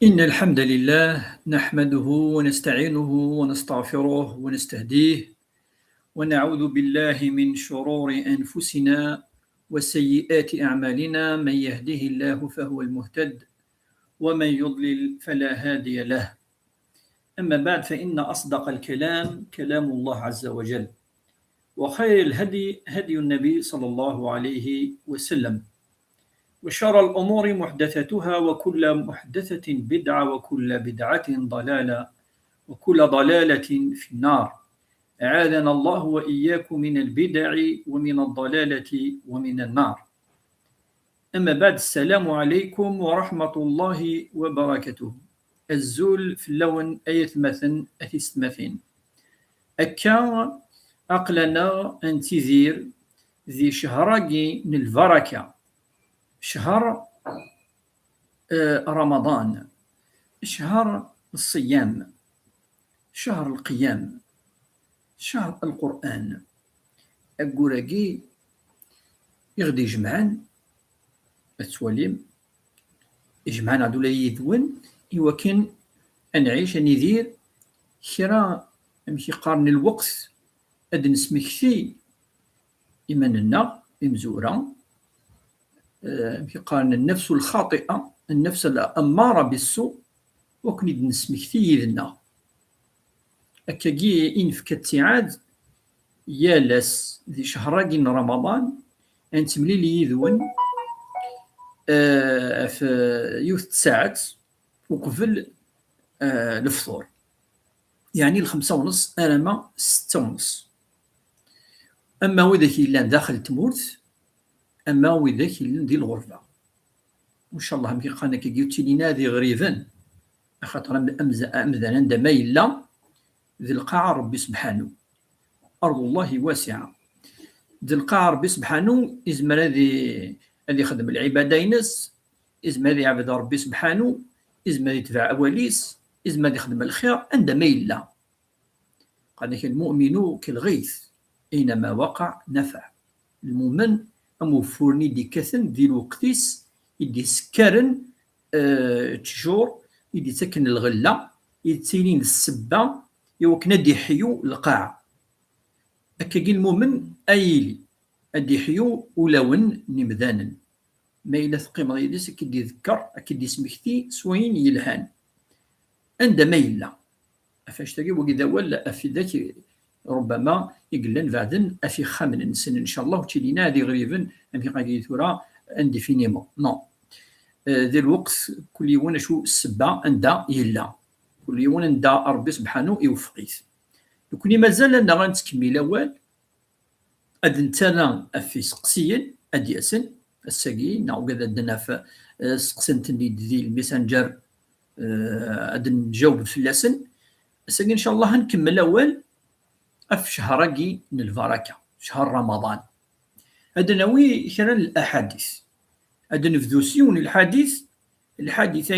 إن الحمد لله نحمده ونستعينه ونستغفره ونستهديه ونعوذ بالله من شرور أنفسنا وسيئات أعمالنا. من يهده الله فهو المهتد ومن يضلل فلا هادي له. أما بعد، فإن أصدق الكلام كلام الله عز وجل، وخير الهدي هدي النبي صلى الله عليه وسلم، وشر الأمور محدثتها، وكل محدثة بدعة، وكل بدعة ضلالة، وكل ضلالة في النار. أعاذنا الله وإياكم من البدع ومن الضلالة ومن النار. أما بعد، السلام عليكم ورحمة الله وبركاته. الزول في اللون أيت مثن أثيست مثين أكا أقلنا أنتذير ذي شهراجي من البركة، شهر رمضان، شهر الصيام، شهر القيام، شهر القرآن. أقوراقي يغدي جمعان التواليم، يجمعان عدو لا يذون إوا كان أنعيش أنيذير كرا أمشي قارن الوقت أد نسمكثي إيماننا إمزورا، أمشي قارن النفس الخاطئة، النفس الأمارة بالسوء، وكنيد نسمكثي لنا أكاكي إن فكتعاد يالاس ذي شهراقي رمضان أنتملي لي يذون في يوث ساعات وقبل الفطور، يعني 5:30 أنا ما 6:30. أما وذاك إلا داخل تموت، أما وذاك إلا دي الغربة. وإن شاء الله مكي قانا كي قلتي لنا ذي غريبا، خاطر أمذن عندما إلا ذي القاعة ربي سبحانه، أرض الله واسعة. ذي القاعة ربي سبحانه إزمر هذه يخدم العبادة ينس، إزمر هذه يعبد ربي سبحانه، إزمر يتبع أواليس، إزمر يخدم الخير عندما إلا. قال لك المؤمن كالغيث أينما وقع نفع. المؤمن أموفورني دي كثن ذي الوقتيس يدي سكرن تشجور، يدي تسكن الغلة، يدي السبة، يوكنا دي حيو القاعة. أكاكي المؤمن أيلي أدي حيو ولون نمذانا، ما إلا ثقيم غيديس أكيد يذكر، أكيد يسمكتي سوين يلهان عندما إلا أفاش تاقي وكذا ولا أفي ذاك ربما يقلن بعدن أفي خامن نسن إن شاء الله وتشيلينا هذه غريبا أمي قاقي ثورا عندي فينيمو نو. ذي الوقت كل يوم شو السبة عندها يلا، كل يوم عندها ربي سبحانه يوفقيت. لكن مازال أنا غنتكمل أول أد نتانا أفي سقسيا أد ياسن الساقي ناو كذا دنا في سقسنتني ذي الميسنجر أد نجاوب في اللسن الساقي إن شاء الله هنكمل أول في شهرقي من البركة، شهر رمضان. هذا ناوي كرا الأحاديث، هذا نفذوسيون الحديث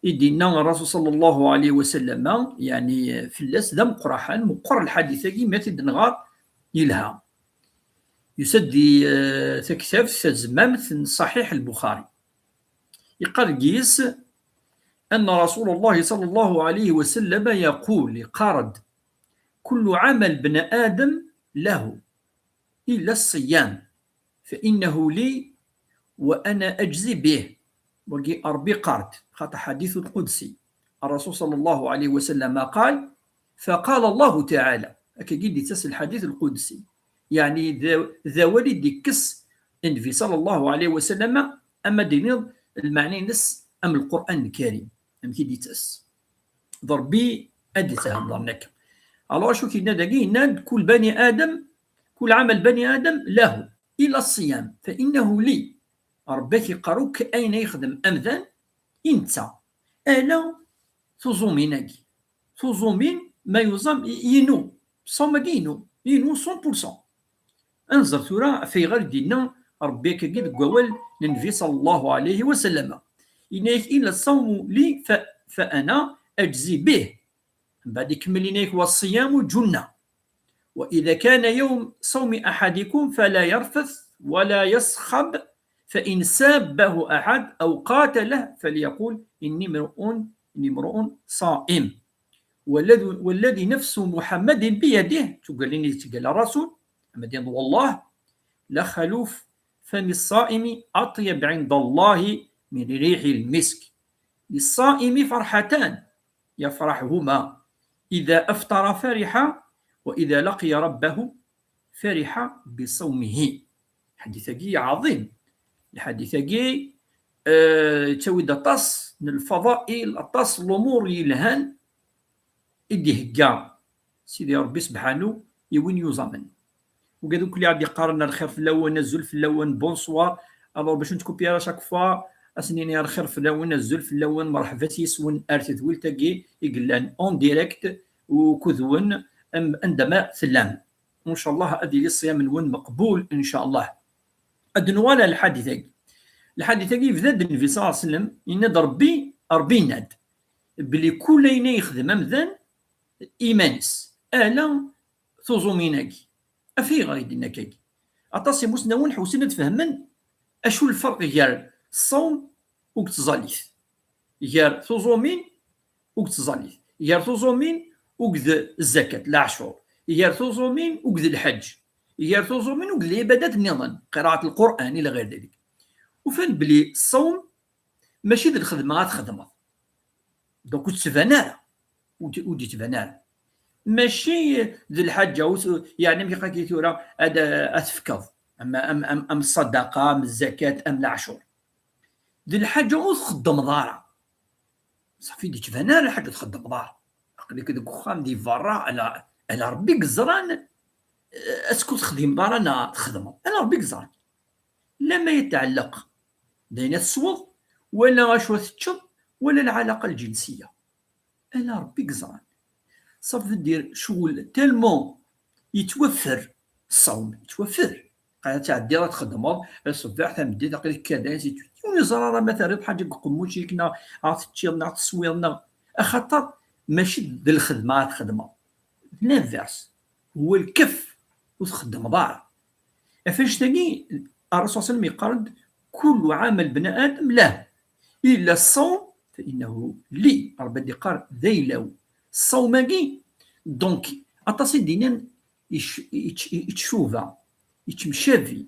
يدينا الرسول صلى الله عليه وسلم، يعني في اللاس ذا مقرحان مقر الحديث ماتي دنغار يلها يسدي تكتاف تزمام صحيح البخاري. يقال قيس أن رسول الله صلى الله عليه وسلم يقول لقارد: كل عمل بن آدم له إلا الصيام فإنه لي وأنا أجزي به. وقي أربي قارد خاطر حديث القدسي، الرسول صلى الله عليه وسلم قال: فقال الله تعالى أكيد تسل الحديث القدسي، يعني ذا ولد كس النبي صلى الله عليه وسلم. أما دينيض المعني نس أم القرآن الكريم أم كي تس ضربي أدتها ضرنك. الله شو كي ندقي ناد كل بني آدم، كل عمل بني آدم له إلا الصيام فإنه لي. ربك يقروك أين يخدم أمذن إنت ألا تزومينك تزومين ما يزم ينو صومكينو ينو 100%. انظر ثورا في غير دينا ربك قد قول للنبي صلى الله عليه وسلم: إنك إلا الصوم لي فأنا أجزي به. بعد كملينيك والصيام جنة، وإذا كان يوم صوم أحدكم فلا يرفث ولا يصخب فإن سابه أحد أو قاتله فليقول إني امرؤ صائم. والذي نفس محمد بيده، تقال الرسول محمد والله، لخلوف فم الصائم أطيب عند الله من ريح المسك. للصائم فرحتان يفرحهما، إذا أفطر فرح، وإذا لقي ربه فرح بصومه. حديث عظيم. الحديث تاوي طاس من الفضائل، طاس الأمور يلهان إدي هكا سيدي ربي سبحانه يوين يوزامن. وقالوا كل عاد يقارن الخير في الاول نزل في الاول بونسوار. الو باش نتكوبيرا شاك فوا اسنيني الخير في الاول نزل في الاول مرحبا تيسون ارتد ولتاكي يقلان اون ديريكت وكذون عندما سلام. وان شاء الله هذه الصيام نون مقبول ان شاء الله. ادنوالا الحديث بدا النبي صلى الله عليه وسلم يناد ربي ناد بلي كلين يخدم امذان ايمانس الا ثوزوميناكي افي غايدنا كاكي اطاسي مسنون حوسنا تفهمن اشو الفرق غير الصوم وكتزاليث، غير ثوزومين وكتزاليث، غير ثوزومين وكذ الزكاة العشور، غير ثوزومين وكذ الحج، غير ثوزومين وكذ العبادات النظام قراءة القرآن الى غير ذلك. وفين بلي الصوم ماشي ذي الخدمة تخدمها دوك تسفانارا ودي تفانارا ماشي ذي الحاجه يعني ملي قاكي تورا هذا اتفكض ام الصدقه ام الزكاه ام العشور ذي الحاجه وتخدم دارا صافي دي تفانارا حاجه تخدم دارا قلك ديك وخام دي فرا على ربي قزران اسكو تخدم دارا انا تخدم انا ربي قزران لما يتعلق بين الصوت ولا غشوه تشط ولا العلاقه الجنسيه انا ربي قزران صافي دير شغل تالمون يتوفر الصوم يتوفر قاعده تعدي راه تخدم الصباح تمدي تقريبا كذا ونزرار مثلا بحال ديك قموشي كنا عرفتي تصويرنا خاطر ماشي ذي الخدمه تخدمها لافيرس هو الكف وتخدم دار. فاش تاني الرسول صلى الله عليه وسلم يقرد كل عمل بني ادم له الا الصوم فانه لي ربي دي قال ذيلو الصوماكي دونك اطاسي دينا يتشوفا يتمشافي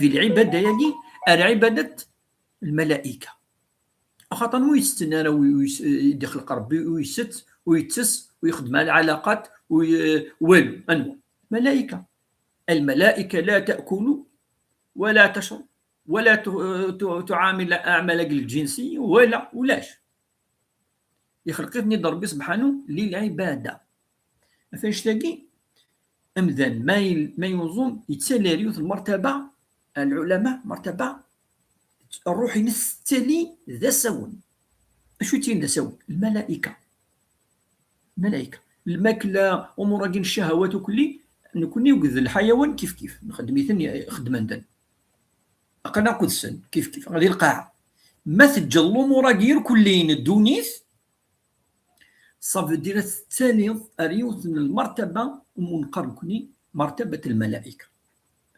العباده ياكي العباده الملائكه خاطر مو يستنى ويدخل ربي ويست ويتس ويخدم على العلاقات والو انو ملائكه. الملائكه لا تاكل ولا تشرب ولا تعامل اعمالك الجنسيه ولاش يخلقني ربي سبحانه للعباده. فاش تلاقي امذان ما ينظم يتسالى ريوث المرتبه العلماء مرتبه الروح ينستلي ذا سون. اشو تين ذا سون؟ الملائكه الماكله امور كاين الشهوات وكلي نكون يوقذ الحيوان كيف نخدم ثاني خدمه اقنا قدسا كيف غادي القاعه ما تجلو مراغير كلين الدونيث صافي دير الثالث ريوث من المرتبه ومنقركني مرتبه الملائكه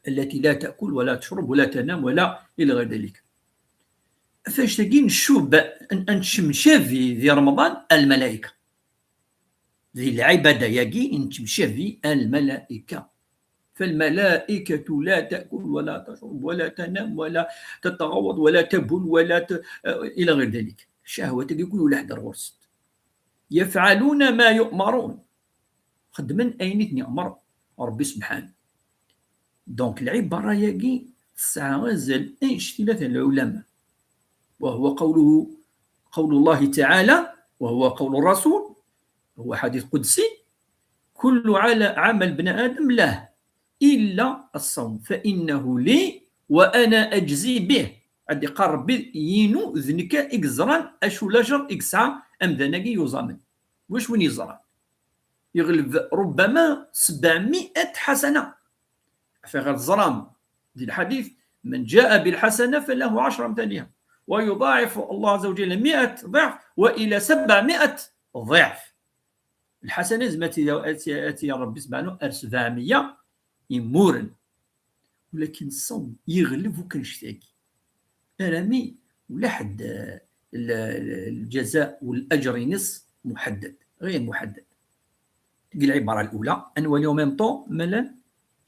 التي لا تاكل ولا تشرب ولا تنام ولا الى غير ذلك. فاش تجي نشوف نشمشافي في رمضان الملائكه ذي العباده يجي نشمشافي الملائكه. فالملائكه لا تاكل ولا تشرب ولا تنام ولا تتغوط ولا تبول ولا الى غير ذلك. الشهوه يقولوا لحد الغرس يفعلون ما يؤمرون خدمن اين امر ربي سبحانه. دونك العباره يجي سازل ايش ثلاثه العلماء وهو قول الله تعالى وهو قول الرسول هو حديث قدسي كل عمل بني ادم له الا الصوم فانه لي وانا اجزي به. عندي قرب ينو ذنك اكزران اشو لاجر اكسع امذناكي يوزامن واش وين يزرع يغلب ربما 700 حسنه في غير الزرام دي الحديث من جاء بالحسنه فله 10 امثالها ويضاعف الله عز وجل 100 ضعف والى 700 ضعف. الحسنه زمتي اتي ربي سبحانه 700 يمورن ولكن الصوم يغلب وكنشتاكي رامي ولا حد الجزاء والاجر ينص محدد غير محدد. تلقي العباره الاولى انوالي او ميم طون ملال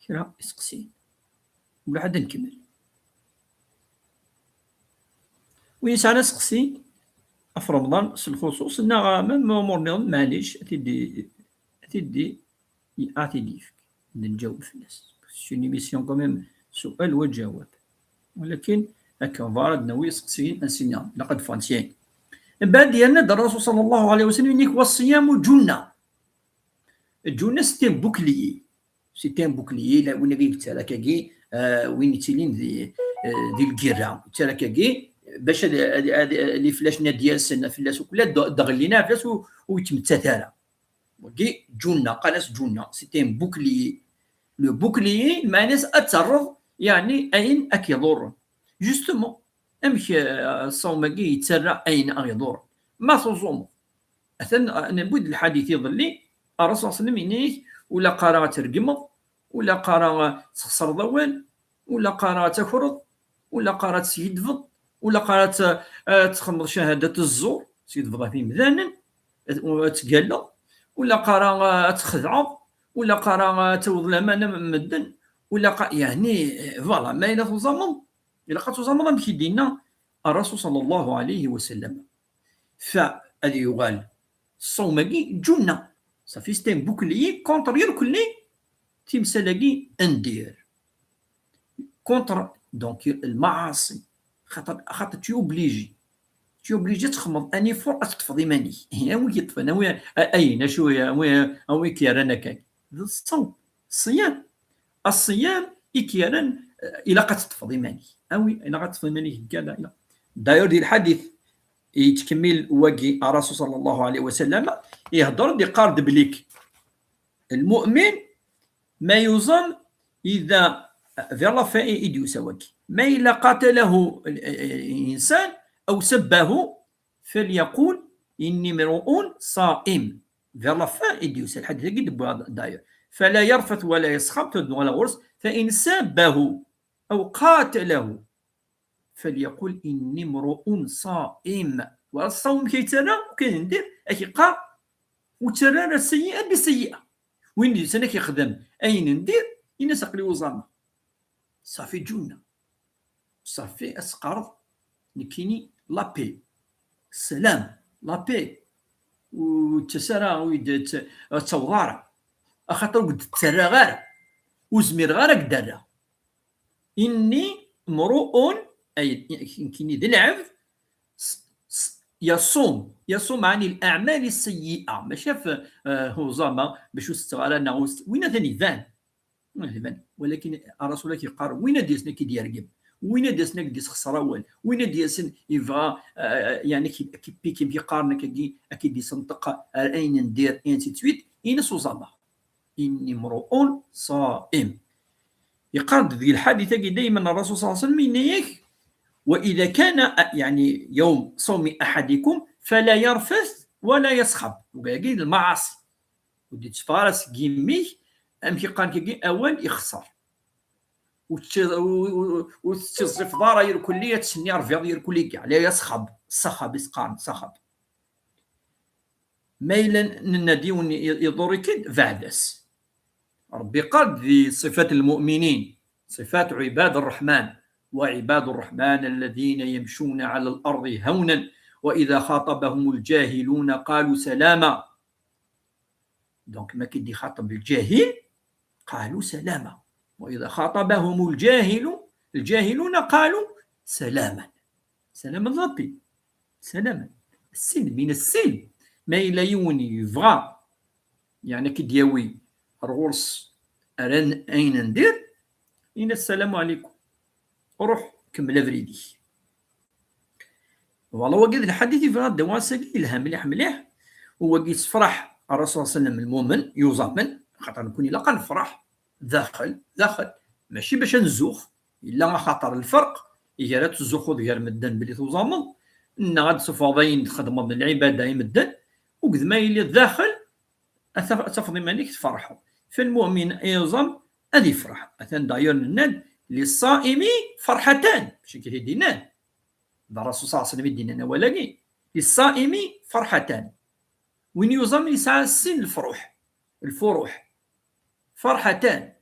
كرا يسقسي ولا حد نكمل ويسعى نسقسي في رمضان الخصوص انها ميم مورنيون معليش تدي فيك نجاوب في الناس سي ميسيون كوميم سؤال وجواب ولكن هكا فارد نوي يسقسي انسينا لقد فانتين من بعد ديالنا الرسول صلى الله عليه وسلم يقول والصيام جنة. الجنة سيتي ان بوكليي لا وين قلت تراكاكي وين تيلين دي الكيرا تراكاكي باش اللي فلاشنا ديال السنه فلاس وكلا دغلينا فلاس ويتمتثالا وكي جنة قالت جنة سيتي ان بوكليي. لو بوكليي معناس اتعرض يعني اين اكيضر جوستومون امشي الصوم كي يتسرع اين يضر ما تصوم مثلا نبود الحديث يظلي الرسول صلى الله عليه وسلم ولا قرا ترقم ولا قرا تخسر ضوال ولا قرا تفرض ولا قرا تسيدفض ولا قرا تخمر شهاده الزور تسيدفض في مذانا وتقال ولا قرا تخدع ولا قرا توض الامانه مدن ولا يعني فوالا ما الا تزمن الا قد مشي دينا الرسول صلى الله عليه وسلم فهذه يقال الصوم كي جنة صافي ستيم بوكلي كونتر يركلي تيمسالاكي اندير كونتر دونك المعاصي خاطر تيوبليجي تخمض اني فور تطفضي ماني هي وين يطفى انا وين اين شويه وين كيرانا كاين الصوم الصيام كيران الى قتطفضي ماني اوي الى قتطفضي ماني كذا داير ديال الحديث يتكمل واقي الرسول صلى الله عليه وسلم يهضر دي قارد بليك المؤمن ما يظن اذا فيلا فاي ايديو سواكي ما الا قاتله الانسان او سبه فليقول اني امرؤ صائم فيلا فاي ايديو الحديث قد داير فلا يرفث ولا يسخط ولا غرس فان سبه او قاتله فليقول اني امرؤ صائم. والصوم كيترى وكندير كيقع وترى السيئه بسيئه وين سنه كيخدم اين ندير الناس قلي وزامه صافي جنة صافي اسقرض نكيني لابي السلام لابي وتسرى ويد تصوغار اخاطر قد تسرى غير وزمير غير قدرها اني امرؤ اي كاين ذي العبد يصوم عن الاعمال السيئه ما شاف هو زعما باش استغلنا وين ثاني ذان ولكن الرسول كيقار وين ديسنا كيدير وين ديسنا كديس خسراوال وين ديسن يبغى يعني كي بيقارن كي ديس نطق اين ندير انت تويت اين سوزاما اني امرؤ صائم يقارن ذي الحادثه دائما الرسول صلى الله عليه وسلم ينيك وإذا كان يعني يوم صوم أحدكم فلا يرفث ولا يسخب وقاعد المعاصي ودي تفارس كيمي أمشي قان كي أول يخسر وتصف دارا يركلية تسني رفيض يركلي كاع لا يسخب سخب يسقان سخب ميلا نناديون يضرك فعدس ربي قال ذي صفات المؤمنين صفات عباد الرحمن وعباد الرحمن الذين يمشون على الأرض هونا وإذا خاطبهم الجاهلون قالوا سلاما. دونك ما كيدي خاطب الجاهل قالوا سلاما وإذا خاطبهم الجاهلون قالوا سلاما. سلاما ربي سلاما السلم من السلم ما إلا يوني يفغى يعني كيدياوي الغرس أران أين ندير إن السلام عليكم روح كمل فريدي والله وقيد الحديث في هذا واسقي لها مليح هو قيد فرح الرسول صلى الله عليه وسلم المؤمن يزامن خاطر نكون الا قنفرح داخل ماشي باش نزوخ الا خاطر الفرق اجا تزوخ ديال مدن بلي تزامن ان غاد صفاضين خدمه من العباده يمدن وقد ما يلي داخل تفضي مالك تفرحوا فالمؤمن يزام هذه يفرح مثلا داير الناد للصائم فرحتان ماشي كي ديناه الرسول صلى الله عليه وسلم ديننا ولكن للصائم فرحتان وين يوزم يسعى السن الفروح فرحتان.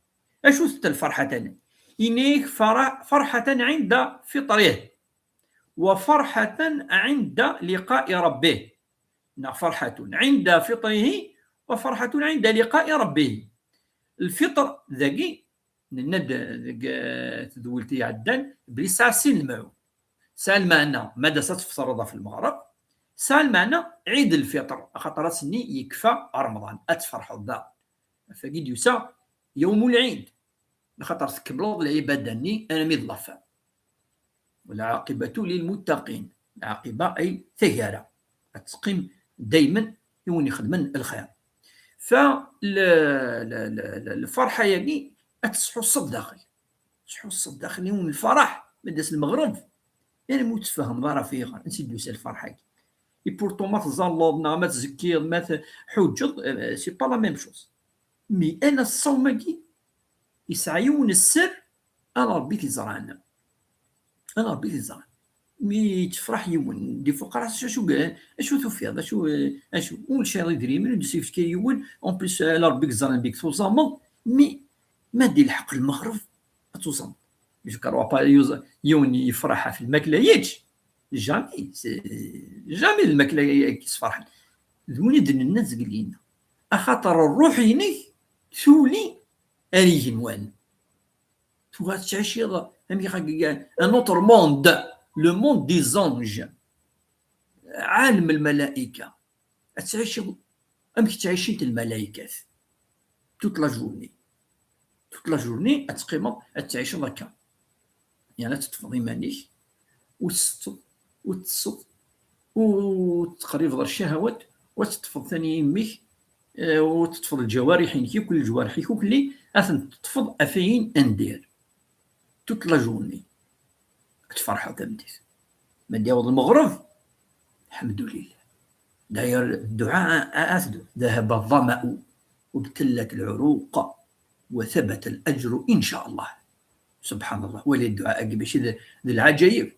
اشو ست الفرحتان؟ إنيك فرحة عند فطره وفرحة عند لقاء ربه. فرحة عند فطره وفرحة عند لقاء ربه. الفطر ذاكي ند تدولتي عدان بلي ساعة سين المعون ساعة المعنى ماذا ستفطر في المغرب ساعة المعنى عيد الفطر خاطر سني يكفى رمضان أتفرحوا الدار فقيد يسا يوم العيد خاطر تكملوا العبادة ني أنا مضلفة والعاقبة للمتقين. العاقبة أي ثيارة تقيم دايما يوني خدمن الخير. فالفرحة يعني أتصحو الصد داخل تصحو الصد داخل يوم الفرح بدأت المغرب يعني متفهم ضرا فيه نسيت دوس الفرحة اي بورتو ما تزلطنا ما تزكي ما حجج سي با لا ميم شوز مي انا الصوم كي يسعيون السر انا ربي تزرعنا انا ربي تزرعنا مي تفرح يون دي فقراء شو تفيض شو ولشي يدري من دسيف كي يون اون بليس لا ربي زرعنا بيك توزامون مي ما دي الحق المغرب توزام باش كروا با يوني يفرح في الماكله يجي جامي الماكله كيصفرح ذوني دن الناس قلينا اخاطر الروح يني ثولي اريه نوان تو تعيش يضا امي ان اوتر موند لو موند دي زانج عالم الملائكه تعيش امك تعيشين الملائكات توت لا جورني اتقيم تعيش هكا يعني تتفضي مانيش وتصد وتقريب الشهوات وتتفض ثاني يميك وتتفض الجوارح كل جوارحك كل اثن تتفض افين اندير توت لا جورني تفرحوا تمديس من ديوض المغرب الحمد لله داير الدعاء أثد ذهب الظمأ وابتلت العروق وثبت الأجر إن شاء الله. سبحان الله ولي الدعاء باش ذي العجائب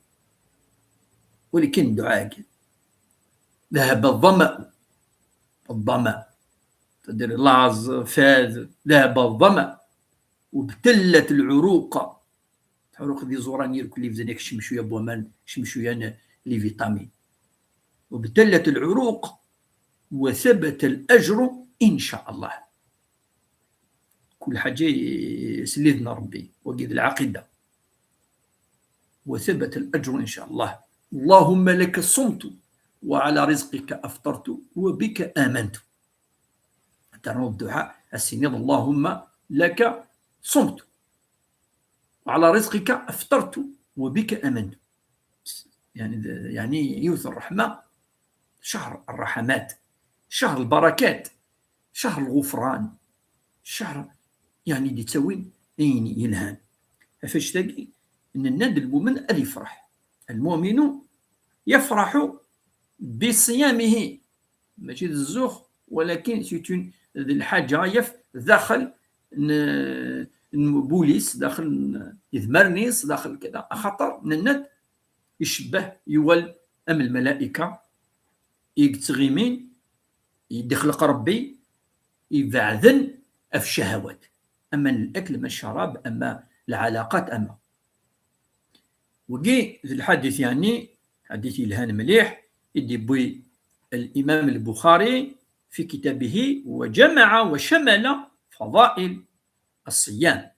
ولكن الدعاء ذهب الظمأ تدير لاز فاز ذهب الظمأ وابتلت العروق دي زورانير كل في ذلك شمشويا بومان شمشويا لي فيتامين وابتلت العروق وثبت الأجر إن شاء الله. كل حاجة سليدنا ربي وقيد العقيدة وثبت الأجر إن شاء الله. اللهم لك صمت وعلى رزقك أفطرت وبك آمنت. ترى الدعاء السنين اللهم لك صمت وعلى رزقك أفطرت وبك آمنت. يعني يوث الرحمة شهر الرحمات شهر البركات شهر الغفران شهر يعني دي تسوين أين يلهان. فاش تلاقي أن الناد المؤمن اللي يفرح المؤمن يفرح بصيامه ماشي الزوخ ولكن سيتون الحاجة يف داخل بوليس داخل يذمرنيس داخل كذا خطر من الناد يشبه يول أم الملائكة يتغيمين يدخل ربي يبعذن في الشهوات أما الأكل ما الشراب أما العلاقات أما وقي الحديث يعني حديث الهان مليح يدي بوي الإمام البخاري في كتابه وجمع وشمل فضائل الصيام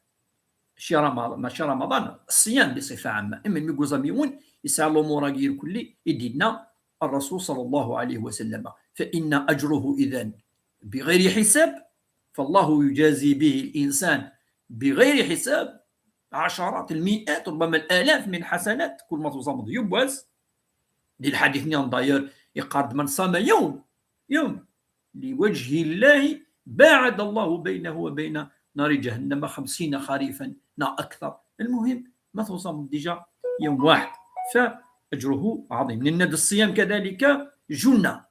ماشي رمضان الصيام بصفة عامة إما الميقوزاميون يسألوا مراجير كلي يدينا الرسول صلى الله عليه وسلم فإن أجره إذن بغير حساب فالله يجازي به الإنسان بغير حساب عشرات المئات ربما الآلاف من حسنات كل ما تصمد يبوز دي الحديث نيان داير يقارد من صام يوم لوجه الله باعد الله بينه وبين نار جهنم 50 خريفا لا أكثر. المهم ما تصمد ديجا يوم واحد فأجره عظيم. من الند الصيام كذلك جنة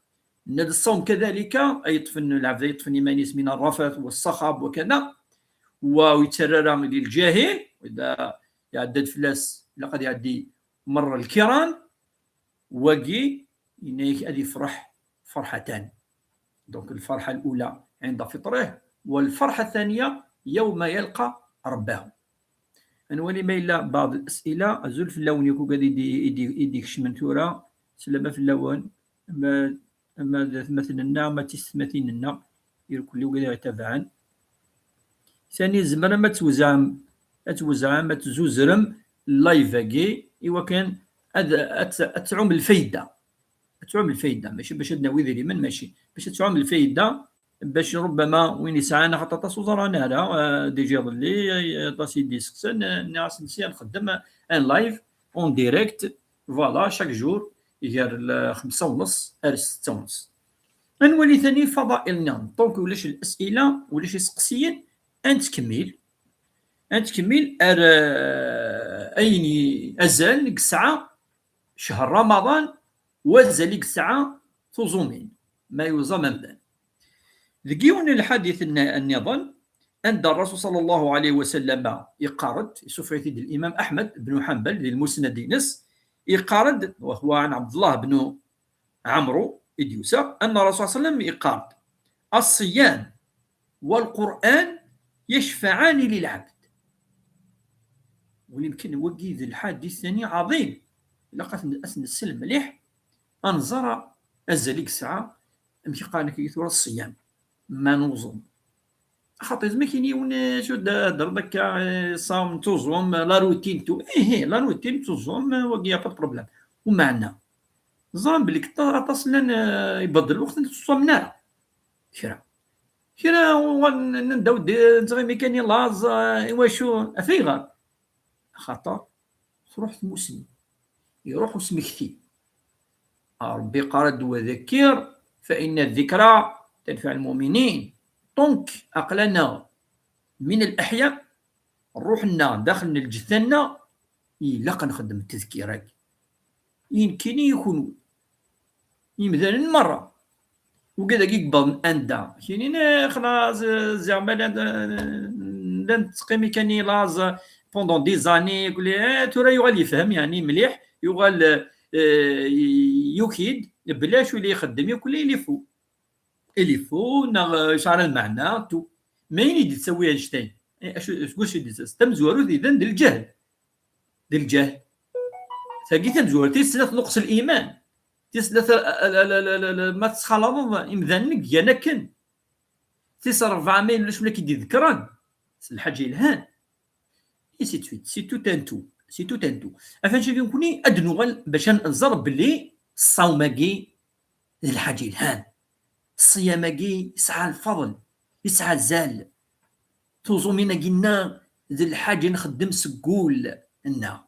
الند الصوم كذلك يطفن العبد يطفن إيمانيس من الرفث والصخب وكذا ويتررى للجاهل وإذا يعدد فلاس لقد يعدي مر الكرام وقي إنيك أدي فرحتان. دونك الفرحة الأولى عند فطره، والفرحة الثانية يوم يلقى ربه. أنواني ميلا بعض الأسئلة أزول في اللون يكون قد يديك شمنتورة سلامة في اللون. أما مثلا ما تستمثين لنا يكون لي وقد يتابعن ثاني زمرا ما توزع ما تزوزرم اللايفاكي إوا كان أتعوم الفايدة ماشي باش تناوي ذي من ماشي باش تعوم الفايدة باش ربما وين يسعانا خاطر طاس وزرانا راه ديجا ظلي طاس ديسكس ناس نسيان نخدم ان لايف اون ديريكت فوالا شاك جور يدير 5:30 ل 6:30. نولي ثاني فضائلنا دونك ولاش الاسئله ولاش يسقسيين نتكمل ايني ازال لك ساعه شهر رمضان وازال لك ساعه تزومين ما يوزا ممدان ذكيون الحديث النظام أن الرسول صلى الله عليه وسلم يقارد يسوف يفيد الإمام أحمد بن حنبل للمسند نس يقارد وهو عن عبد الله بن عمرو إديوسا أن الرسول صلى الله عليه وسلم يقارد الصيام والقرآن يشفعان للعبد. ويمكن نوقي ذي الحديث الثاني عظيم لقد أسن السلم مليح أنظر أزليك ساعة مشي قال لك يثور الصيام ما نوزم خاطر ما كاين يون شو دار دكا صام توزوم لا روتين تو لا روتين توزوم وكيا با بروبليم ومعنا زام بلي تصل يبدل الوقت تصومنا كرا نداو زغي ميكاني لاز واشو افيغا خاطر تروح موسم يروح وسمكتي ربي قال وذكر فإن الذكرى تنفع المؤمنين. دونك عقلنا من الأحياء روحنا داخل الجثنا إلا نخدم التذكيرات يمكن يكون مثلا مرة وكذا يقبل أندا كاينين خلاص زعما لا تقيمي كاني لاز بوندون دي زاني يقول لي ترى يغال يفهم يعني مليح يغال يكيد بلاش اللي يخدم يقول لي اللي فو شعر المعنى تو ما يني تسوي هادشتين واش تمزورو اذا ديال الجهل ثاقي تمزور تيسلث نقص الايمان تيسلث ما تسخلط امذانك يا نكن تيسر 400 ولا شنو كيدير ذكران الحاجه الهان سي تو تانتو افاش كنكوني ادنو باش نزرب بلي الصوماكي الحاجه الهان الصياماكي يسعى الفضل يسعى الزال توزو مينا قلنا ذي الحاجه نخدم سقول لنا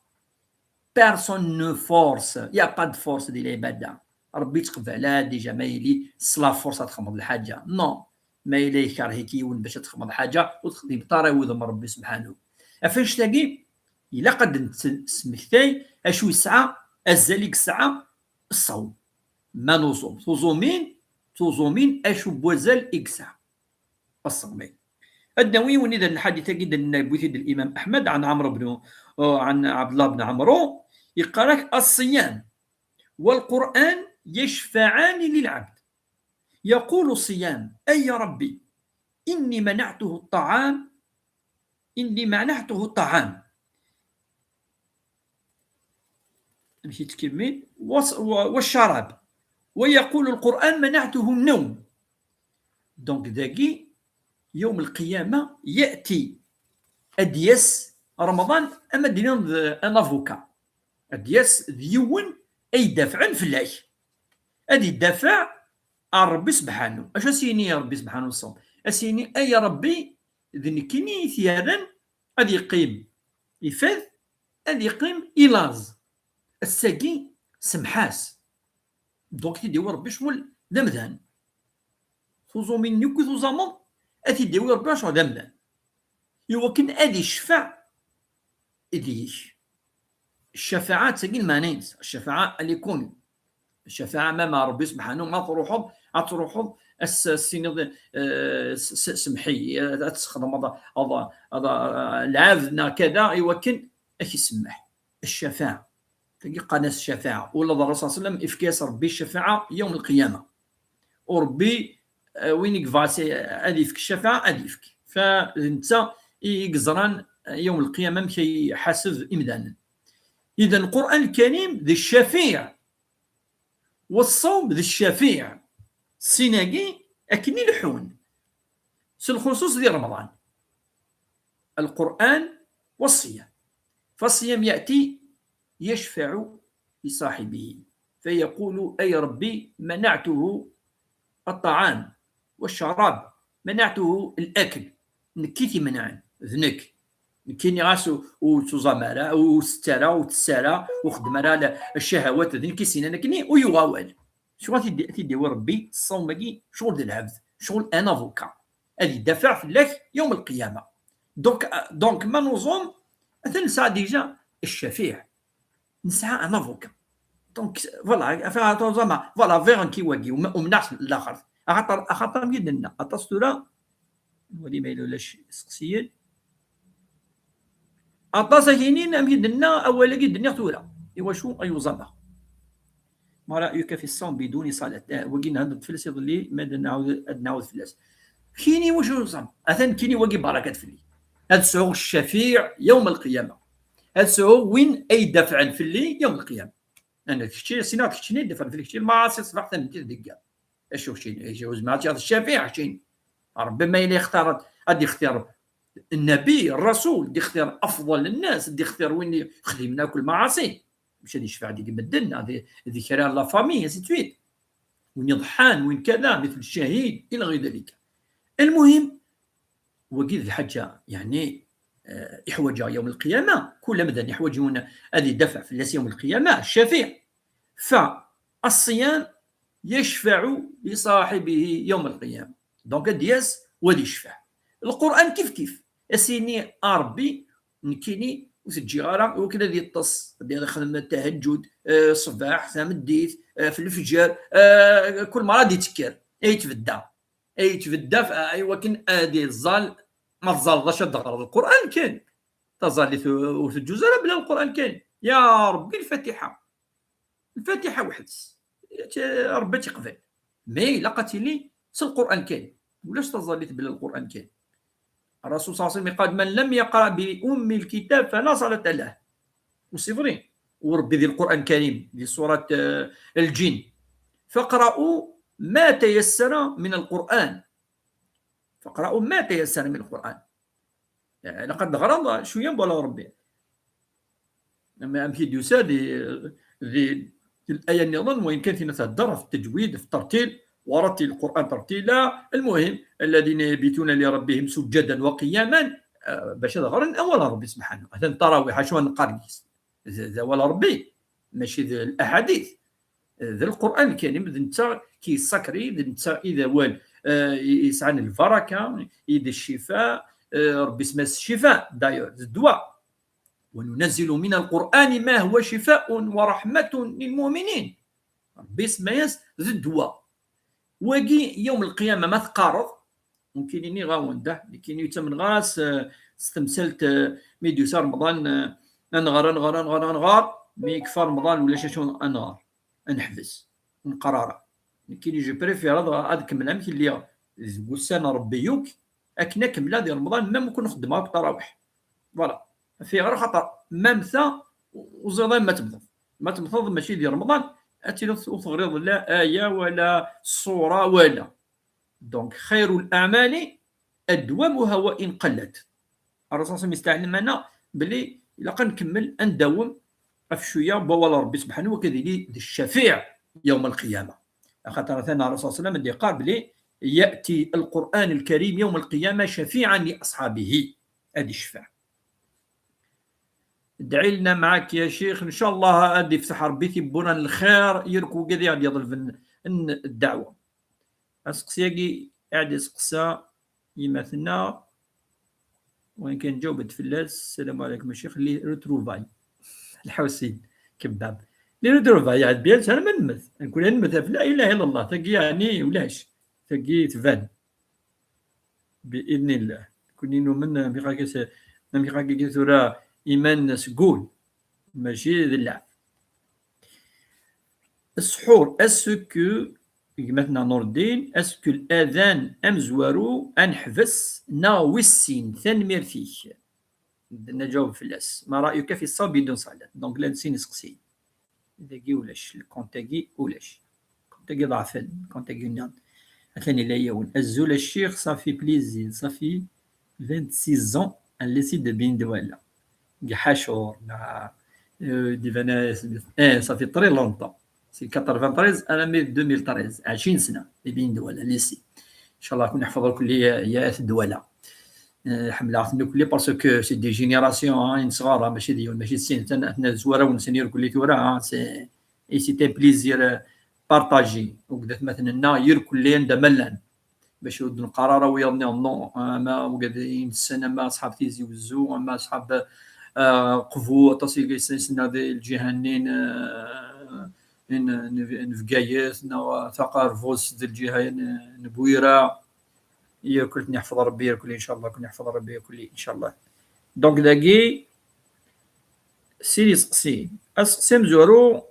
بيرسون نو فورس يا با دو فورس ديال العباده ربي تقبلها ديجا ما يلي سلا فورس تخمض الحاجه نو ما يلي كارهيكيون باش تخمض حاجه وتخدم بطراوي ذم ربي سبحانه افاش تلاقي الا قد سمكتاي اشو يسعى الزليك ساعه الصوم ما نصوم توزومين اشو بوزال اكسا الصومين النووي ونذا الحديث جدا بوثيد الامام احمد عن عن عبد الله بن عمرو يقرأ الصيام والقرآن يشفعان للعبد يقول الصيام أي يا ربي إني منعته الطعام مشي تكمل والشراب ويقول القرآن منعته النوم. دونك ذاكي يوم القيامة يأتي أدياس رمضان أما دينون أن أفوكا أدياس ديون أي دافعا فلاش أدي الدافع ربي سبحانه أش سيني يا ربي سبحانه الصوم أسيني أي ربي ذني كيني ثيارا أدي يقيم يفاذ أدي يقيم إلاز الساقي سمحاس دونك تيديو ربي شمول دمذان توزو من يوكي توزامون أتيديو ربي شمول دمذان يوكن أدي الشفع إديش الشفاعات ساقي المانينس الشفاعة اللي يكون الشفاعة مع ربي سبحانه ما تروحوا السنة سمحي تسخدم هذا العافنا كذا يوكن اكي سمح الشفاعه تلقى قناة الشفاعه، ولا الرسول صلى الله عليه وسلم افكاس ربي الشفاعه يوم القيامه، وربي وين فاسي اديفك الشفاعه اديفك، فانت يقزران يوم القيامه مكي حاسب امدانا. اذا القران الكريم ذي الشفيع، والصوم ذي الشفيع، سيناقي اكني لحون الخصوص ديال رمضان، القران والصيام. فالصيام ياتي يشفع لصاحبه فيقول اي ربي منعته الطعام والشراب، منعته الاكل، نكيتي منعن ذنك كيني غاسو وتزامرا وسترا وتسارا وخدمرا الشهوات ذنكي سينا كني ويغاول شو غادي ربي الصوم باقي شغل ديال العبد، شغل ان افوكا هذه دافع في الله يوم القيامه. دونك ما نظن تنسى ديجا الشفيع، نسعى ان افوكا، دونك فوالا زعما فوالا فيغ كي واقي ومنعش الاخر خاطر ميدنا اتصورا ولي ما يلولاش سقسيين أطاسكينين أم يدنا أولا يدنا تورا إوا شو أيو زعما ما رأيك في الصوم بدون صلاة؟ وقينا هذا الفلس يظلي ماذا نعاود فلاس كيني وشو زعما أثن كيني واقي بركات فلي هذا سعو الشفيع يوم القيامة، هذا سعو وين أي دفع فلي يوم القيامة. أنا كشتي سينات كشتي دفع فلي كشتي المعاصي صباح ثاني دقة أشو كشتي يجوز مع هذا الشفيع كشتي ربما إلي اختارت أدي اختيار النبي الرسول دي اختيار افضل الناس، دي اختيار وين يخلي من كل معاصي مش هذه شفاعه دي بدلنا هذه كرا لا فامي سيتويت وين يضحان وين كذا مثل الشهيد الى غير ذلك. المهم وقيد الحاجه يعني يحوج يوم القيامه كل مدن يحوجون هذه دفع في الناس يوم القيامه الشفيع. فالصيام يشفع لصاحبه يوم القيامه، دونك دياس ودي يشفع. القران كيف اسيني ربي نكيني وتجي غارة وكذا دي الطص دي خدم التهجد الصباح سام الديت في الفجر كل مرة دي تكر يتبدا ايوا كن ادي الظال ما تظلش الدغر القران كان تظل في الجزر بلا القران كان يا ربي الفاتحه وحدس ربي تقبل مي لقتي لي القران كان ولاش تظليت بلا القران كان. الرسول صلى الله عليه وسلم قال من لم يقرأ بأم الكتاب فلا صلاة له، وصفرين وربي ذي القرآن الكريم لسورة الجن فاقرأوا ما تيسر من القرآن، فاقرأوا ما تيسر من القرآن يعني لقد غرض شو ينبغي ربي لما أمشي ديوسا ذي الآية النظام وإن كانت نتهدر في التجويد في الترتيل ورتل القرآن ترتيلا. المهم الذين يبيتون لربهم سجدا وقياما باش هذا غير أول ربي سبحانه هذا التراويح شو نقارنيس ذا ولا ربي ماشي ذا الأحاديث ذا القرآن الكريم انت كي سكري انت إذا وال يسعن البركة إذا الشفاء ربي اسمه الشفاء داير الدواء وننزل من القرآن ما هو شفاء ورحمة للمؤمنين ربي اسمه ذا الدواء. واقي يوم القيامه ما تقارض ممكن اني غاونده لكن يتم غاس استمثلت ميديوسا رمضان انغار مي كفى رمضان ولا شنو انغار نحبس نقراره لكن يجي بريفير هذا كمل يمكن لي السنه ربي يوك اكنا كمل ديال رمضان ما ممكن نخدمها بالتراويح فوالا في غير خطر مامثا وزيد ما تمضض ماشي ديال رمضان أتلف وتغرض لا آية ولا صورة ولا دونك خير الأعمال أدومها وإن قلت. الرسول صلى الله عليه وسلم يستعلم معنا بلي إلا كنكمل نداوم في شوية بولا ربي سبحانه وكذلك الشفيع يوم القيامة. خاطر ثاني الرسول صلى الله عليه وسلم قال بلي يأتي القرآن الكريم يوم القيامة شفيعا لأصحابه هذه الشفاعة. ادعي لنا معك يا شيخ ان شاء الله غادي يفتح ربي تيبونا الخير يركو كذا غادي يضل الدعوه. اسقسياكي قاعد يسقسا يمثلنا وين كان جاوبت فلاس السلام عليكم يا شيخ اللي ريتروفاي الحوسين كباب اللي ريتروفاي عاد بيان انا ما نمث نقول نمث لا اله الا الله تقي يعني ولاش تقي تفان باذن الله كوني من بقاكس نمي قاكي ثورا إيمان الناس قول ماشي ذي اللعب. السحور اسكو مثلا نور الدين اسكو الأذان أمزوارو أنحبس ناوسين ثنمير فيك نجاوب في الأس ما رأيك في الصلاة بدون صلاة. دونك لا نسي نسقسي داكي ولاش كونتاكي ولاش كونتاكي ضعفن كونتاكي نعم ثاني لا يون الزول الشيخ صافي بليزير صافي 26 ans ان ليسي دو بين دوالا حاشور مع دي فناس صافي طري لونطون سي 93 انا مي 2013 20 سنه اللي بين دوالا ليسي ان شاء الله كون نحفظ الكليات الدوالا حمله عرفتني كلي باسكو سي دي جينيراسيون صغار ماشي ديال ماشي السن حنا زواره ونسنير كلي ثوره سي اي سيتي بليزير بارطاجي وكذا مثلا يركل لين دملان باش يرد القرار ويضني النو ما وقادين السنه ما صحاب تيزي وزو ما صحاب قفو تصيق سنه الجهنين نفقايات ثقار فوس ديال الجهه نبويره ياكل نحفظ ربي ياكل ان شاء الله كن يحفظ ربي ياكل ان شاء الله. دونك داكي سيري سقسي اسقسي مزورو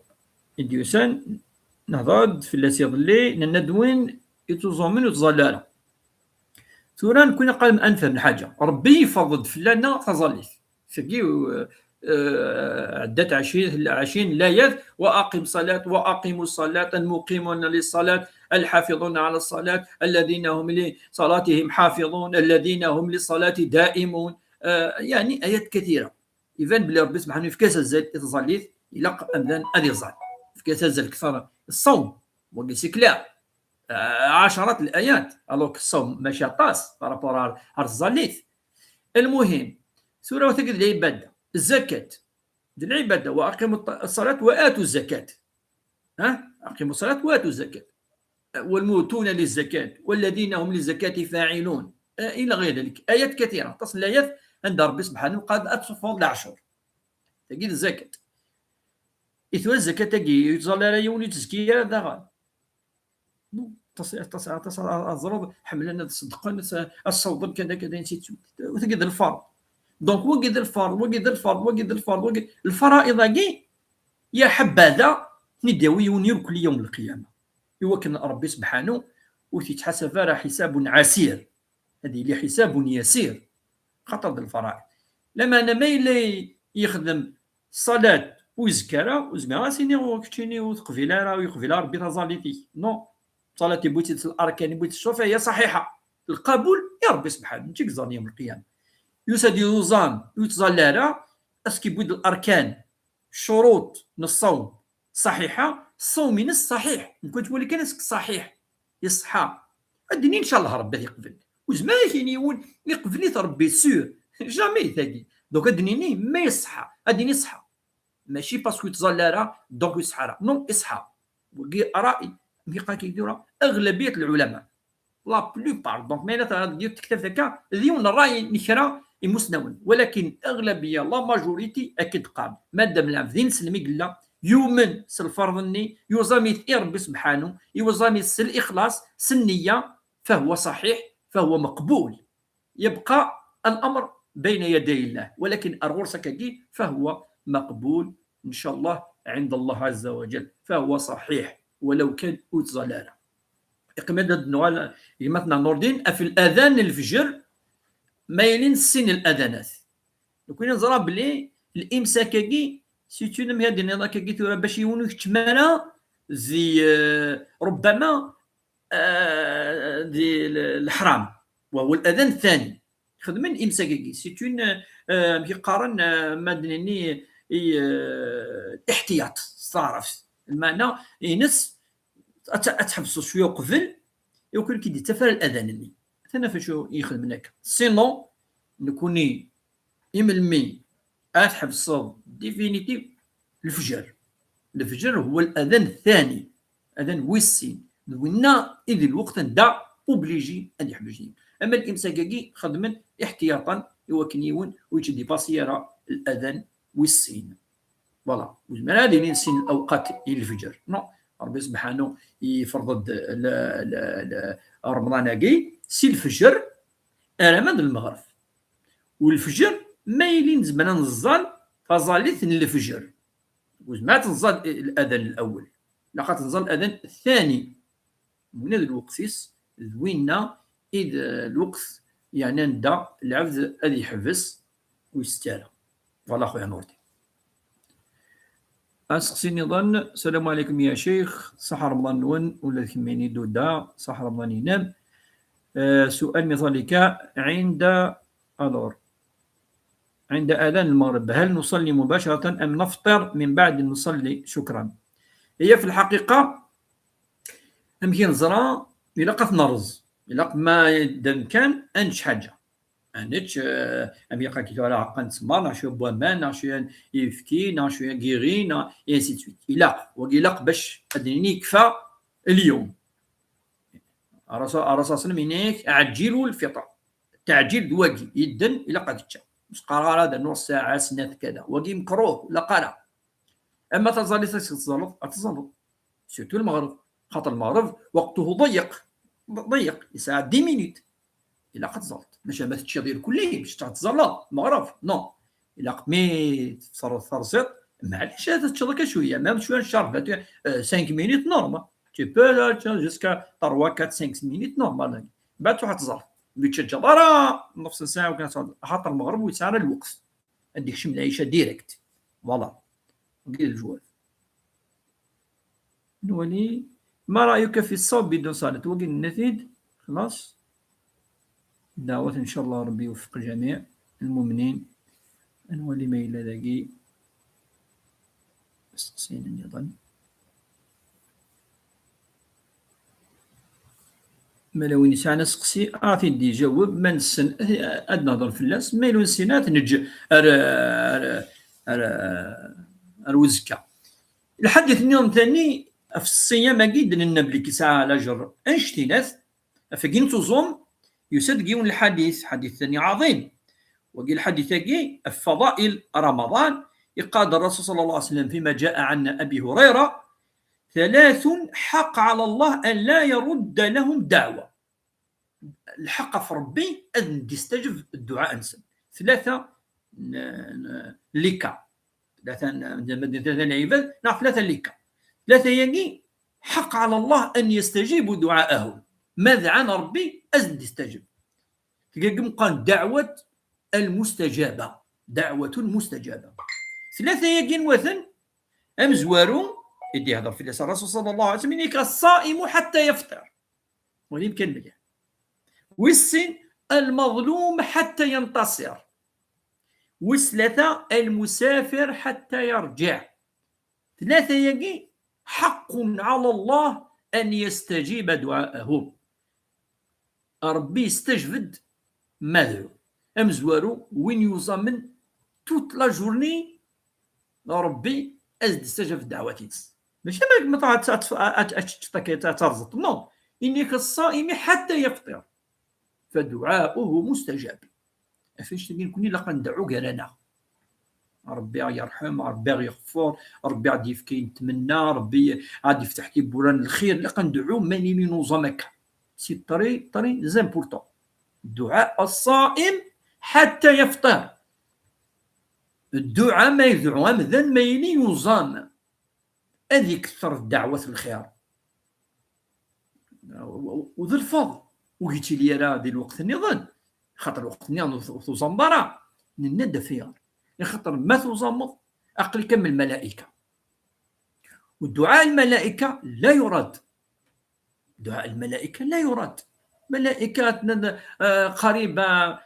يديوسان نهضاد في اللي يظلي ندوين يتوزومن وتظلال ثورا نكون قال انفهم الحاجه ربي يفضل فلانا تظليت فكي عدت 20 لايات واقم صلاه واقيموا الصلاه المقيمون للصلاه الحافظون على الصلاه الذين هم لصلاتهم حافظون الذين هم للصلاه دائمون يعني ايات كثيره يبان بلي ربي سبحانه في كاس الزل تظليت الى امدان ادي الظل في كاس الزل كثر الصوم والسكلا عشرات الايات الوغ الصوم ماشي طاس بارابور على الزليت. المهم سوره وثقت العباده الزكاه ديال العباده واقيموا الصلاه واتوا الزكاه اقيموا الصلاه واتوا الزكاه والموتون للزكاه والذين هم للزكاه فاعلون الى غير ذلك ايات كثيره تصل الايات عند ربي سبحانه قد اتفضل العشر تجي الزكاه إثوى الزكاه تجي يتظل يوني تزكيه دغا تصل الظروف حملنا تصدقون الصوت كذا كذا نسيت وتجد الفرض دونك وجد الفرض الفرائض كي يا حبذا نداوي يونير كل يوم القيامه يوكل ربي سبحانه وتتحسب راه حساب عسير هذه اللي حساب يسير خطر الفرائض لما انا ما يخدم صلاه وزكاه سيني وكتشيني وتقفيلا راه يقفيلا ربي تزاليتي نو صلاه بوتي الاركان بوتي الشرفه هي صحيحه القبول يا ربي سبحانه نتيك زان يوم القيامه يسد يوزان يتظلل اسكي بود الاركان شروط الصوم صحيحه الصوم نص صحيح نكون تقول لك ناس صحيح يصحى الدنيا ان شاء الله ربي يقبل وزمان كاين يقول يقبل ربي سور جامي ثاني دوك الدنيا ما يصحى الدنيا يصحى ماشي باسكو تظلل دونك يصحى نو يصحى وكي راي كي كيديروا اغلبيه العلماء لا بلوبار دونك ما دير تكتب هكا ديون الراي نكرا مسنون ولكن اغلبيه لا ماجوريتي اكيد قام مادام العبدين سلمي قلا يومن سالفرضني يوزامي ربي سبحانه يوزامي الاخلاص سنيه فهو صحيح فهو مقبول يبقى الامر بين يدي الله ولكن ارغورسكاكي فهو مقبول ان شاء الله عند الله عز وجل فهو صحيح ولو كان ضلاله يقمد النوال يمتنا نوردين في الاذان الفجر ما يلين سن الاذانات كنا نزرا بلي الامساكاكي سيتون هذه النظام كي ترى باش يونو تمانا زي ربما دي الحرام وهو الاذان الثاني خدمن الامساكاكي سيتون يقارن مدني احتياط صارف المعنى ينس اتحبسوا شويه قبل يمكن كي تفر الاذان ثنا فاش يخدم لك سينو نكوني يملمي اتحبسوا ديفينيتيف الفجر هو الاذان الثاني اذان ويسين ونا اذ الوقت دا اوبليجي ان يحبجني اما الامساكاكي خدمن احتياطا يوكن يون ويجي باسيرا الاذان ويسين فوالا وجمال هذه نسين الاوقات الفجر نو ربي سبحانه يفرض رمضان كي سي الفجر ارمد المغرب والفجر مايلين زمنا نزال فظلت الفجر وما تنزل الاذان الاول لا تنزل الاذان الثاني من هذا الوقت زوينا اذ الوقت يعني ندا العبد اللي يحبس ويستاهل. فوالا خويا نوردي أسقسيني ظن. السلام عليكم يا شيخ، صح رمضان نون ولا كميني دودا صح رمضان ينام. سؤال مثالك عند أذان المغرب هل نصلي مباشرة أم نفطر من بعد نصلي؟ شكرا. هي في الحقيقة أمكن نزرع إلا قف نرز إلا ما كان أنش حاجة أنش أميقا كي ترى عقان تسمر نعشو بوامان نعشو يفكي نعشو كيغي ينسي تسويت إلا وقيلاق باش أدنيني كفى اليوم الرسول صلى الله عليه وسلم عجلوا الفطر تعجيل دواقي يدن إلا قد تشا مش قرار هذا نص ساعة سنة كذا وقي مكروه لا قرا. أما تظل تزلط سيرتو المغرب خاطر المغرب وقته ضيق يساعد 10 مينيت إلا قد زلط ماشي ما تشي ديال كليه باش تزلط المغرب نو إلا قميت فرصت معليش هذا تشرك شويه ميم شويه نشرب 5 مينيت نورمال tu peux jusqu'à 3 4 5 مينيت نورمال بعد تروح تزلط بيتشجع راه نص ساعه وكان حاط المغرب ويسار الوقت عندك شي ملعيشه ديريكت فوالا دير الجوال. نولي ما رايك في الصوم بدون صلاه؟ وقل النتيج خلاص دعوة ان شاء الله ربي يوفق جميع المؤمنين. نولي ما الى ذاكي استقسينا ايضا ملوين ساعة نسقسي في دي جاوب من السن نهضر في اللاس ميلون سينات نج وزكا. الحديث اليوم ثاني في الصيام قيد النبلي كي ساعة لاجر انشتينات فقين تزوم يصدقون الحديث حديث ثاني عظيم وقيل الحديث كي فضائل رمضان يقال الرسول صلى الله عليه وسلم فيما جاء عن أبي هريرة 3 حق على الله أن لا يرد لهم دعوة. الحق في ربي أن يستجب الدعاء أنسان 3 ليكا 3 العباد 3 ليكا 3 يعني حق على الله أن يستجيب دعاءهم. ماذا عن ربي أن يستجب قال دعوة المستجابة 3 يجين وثن أمزوارو يدي هذا في الرسول صلى الله عليه وسلم الصائم حتى يفطر ولم كان مليح والسن المظلوم حتى ينتصر والثلاثة المسافر حتى يرجع 3 يجي حق على الله أن يستجيب دعاءهم. ربي يستجبد ماذا أمزوارو وين يوزمن توت لا جورني ربي أزد استجاب دعوتي ماشي ما ترزط نو إنك الصائم حتى يفطر فدعاؤه مستجاب. فاش تقول كوني لا ندعو قالنا ربي يرحم ربي يغفر ربي غادي يفكي نتمنى ربي غادي يفتح لي بوران الخير لا ندعو ماني لي نوزمك سي طري زامبورطون دعاء الصائم حتى يفطر. الدعاء ما يدعو أمذن ما يلي يوزان هذه كثر الدعوة الخير وذو الفضل وقيتي لي راه ديال الوقت النظام خاطر الوقت النظام توزن برا ننادى فيها خاطر ما توزمض أقل كم الملائكة والدعاء الملائكة لا يرد. دعاء الملائكة لا يرد. ملائكة قريبة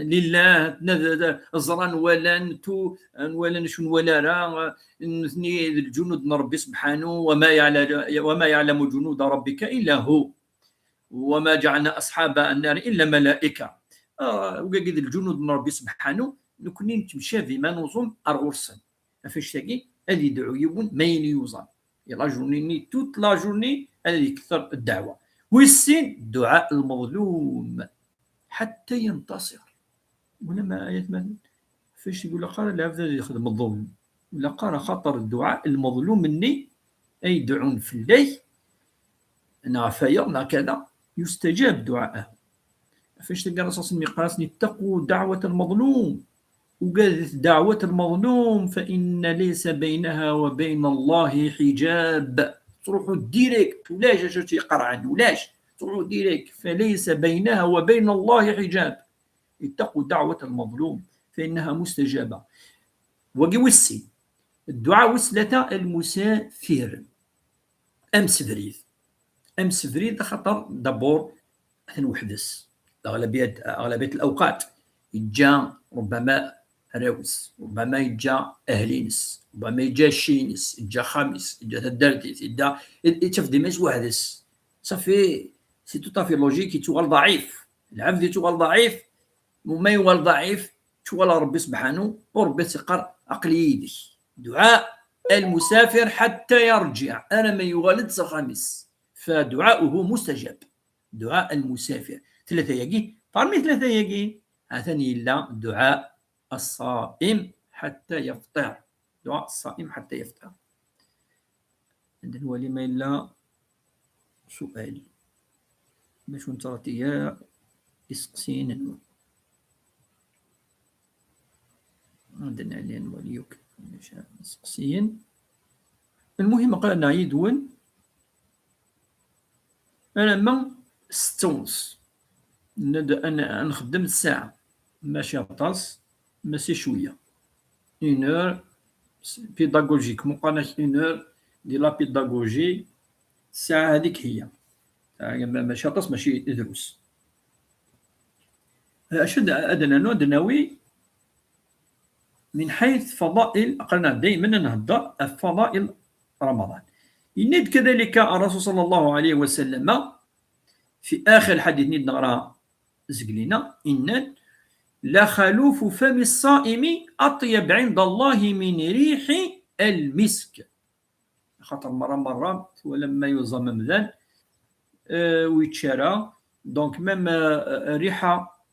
لله زران ولن شون ولا راه نثني الجنود ربي سبحانه وما يعلم جنود ربك إلا هو وما جعلنا أصحاب النار إلا ملائكة. وقاعد الجنود ربي سبحانه نكونين تمشى ما نظم أرغرسن فاش تاقي هذه دعويون ما يوزن لا جورني توت لا جورني هذه كثر الدعوة والسين دعاء المظلوم حتى ينتصر. ولا ما آيات مثلا فاش يقول قال لا بد يخدم الظلم ولا قال خطر الدعاء المظلوم مني أي يدعون في الليل نافيا كذا يستجاب دعاءه. فاش تلقى الرسول صلى الله عليه وسلم يقرأ اتقوا دعوة المظلوم، وقالت دعوة المظلوم فإن ليس بينها وبين الله حجاب، تروحوا ديريكت ولاش يقرأ عنه ولاش تروحوا ديريكت، فليس بينها وبين الله حجاب، اتقوا دعوة المظلوم فإنها مستجابة. وقي وسي الدعاء وسلة المسافر أمس فريد خطر دبور نوحدس أغلبية الأوقات يجا ربما راوس، ربما يجا أهلينس، ربما يجا شينس، يجا خامس، يجا تدرديس، يجا ديماس وحدس صافي. سي تو طافي لوجيك تغال ضعيف العبد تغال ضعيف وما يغال ضعيف تغال ربي سبحانه وربي تقر أقليدي دعاء المسافر حتى يرجع أنا ما يغالد خامس فدعاؤه مستجاب. دعاء المسافر ثلاثة يجي parmi ثلاثة يجي هاتني إلا دعاء الصائم حتى يفطر، دعاء الصائم حتى يفطر. عندنا ولما إلا سؤال باش نترتيا إسقسين عندنا علينا وليك إسقسين. المهم قال نعيد وين أنا ما 6:30 أنا نخدم الساعة ماشي عطاس ماشي شوية 1 heure بيداغوجيك مقارنة 1 heure ديال لا بيداغوجي الساعة هذيك هي ماشي عطاس ماشي دروس. أشد أدنى دناوي من حيث فضائل قلنا دائما نهضر فضائل رمضان. ينيد كذلك الرسول صلى الله عليه وسلم في آخر الحديث نيد نغرى زقلينا إن لخلوف فم الصائم أطيب عند الله من ريح المسك، خاطر مرة ولما يزمم ذن ويتشرى دونك ميم ريحة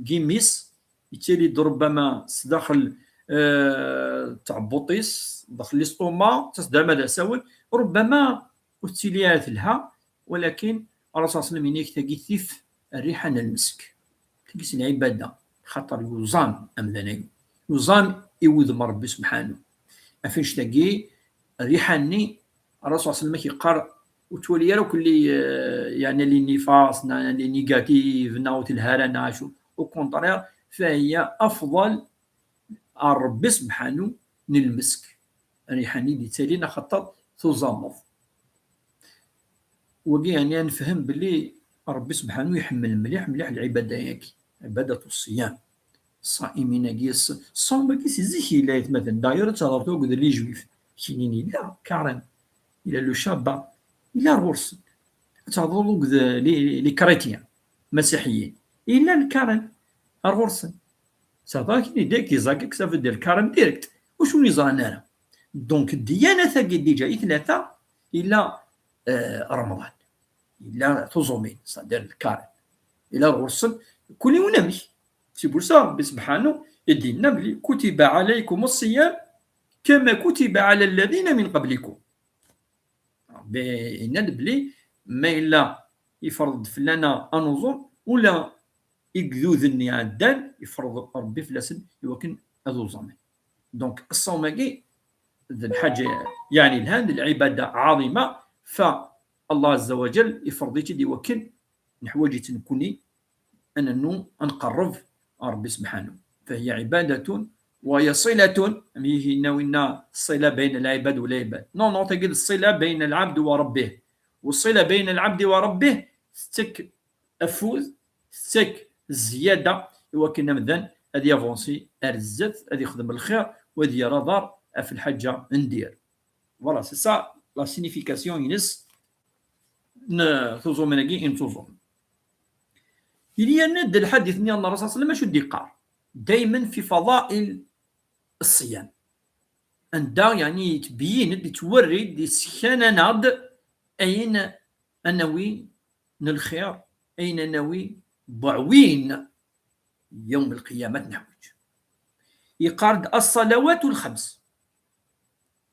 كيميس يتالي ربما داخل تاع بوطيس داخل ليستوما تصدع ماذا ساول ربما وتيليات لها، ولكن الرسول صلى الله عليه وسلم يكتغيث الريحة المسك تقيس العبادة خاطر يوزان أمذني يوزان يوذم ربي سبحانه أفنش تقي الريحة ني الرسول صلى الله عليه وسلم يقر وتولي يرى كل يعني اللي نفاس اللي نيجاتيف ناوت الهرة ناشو وكونترير فهي أفضل ربي سبحانه من المسك الريحة ني دي تالينا خاطر تزامض وقي يعني نفهم باللي ربي سبحانه يحمل مليح العبادة ياكي عبادة الصيام الصائمين كيس الصوم كيس زيكي لا مثلا داير تهضرتو قد لي جويف كينيني لا كارن الى لو شابا الى الرورس تهضروا قد لي كريتيان مسيحيين الى الكارن الرورس صافا كي ديك زاكك سافو دير كارن ديريكت وشو اللي زرانا انا دونك الديانه ثاقي ديجا ثلاثه الى رمضان الى توزومين صدر الكارن الى الرسل كل ونمي سي بور سا ربي سبحانه يدينا بلي كتب عليكم الصيام كما كتب على الذين من قبلكم بينا بلي ما الا يفرض فلانا انظر ولا يقذوذني عدان يفرض ربي فلاسن يوكن هذو زمان دونك الصوم كي الحاجه يعني الهند العباده عظيمه فالله عز وجل يفرض يدي وكن نحوجي تنكوني أنه نقرب ربي سبحانه فهي عبادة وهي صلة ميه ناوينا الصلة بين العباد والعباد نو تجد الصلة بين العبد وربه والصلة بين العبد وربه ستك أفوز ستك الزيادة وكنا مثلا هذه افونسي ارزت هذه يخدم الخير وهذه رضار في الحاجة ندير فوالا سي سا لا سينيفيكاسيون ينس توزو مناكي ان توزو إلي ند الحديث نيال الرسول صلى الله عليه وسلم شو ديقار دائما في فضائل الصيام عندها يعني تبين توري دي سكانة ناد أين أنوي الخير أين نوي بعوين يوم القيامة نحوج يقارد الصلوات الخمس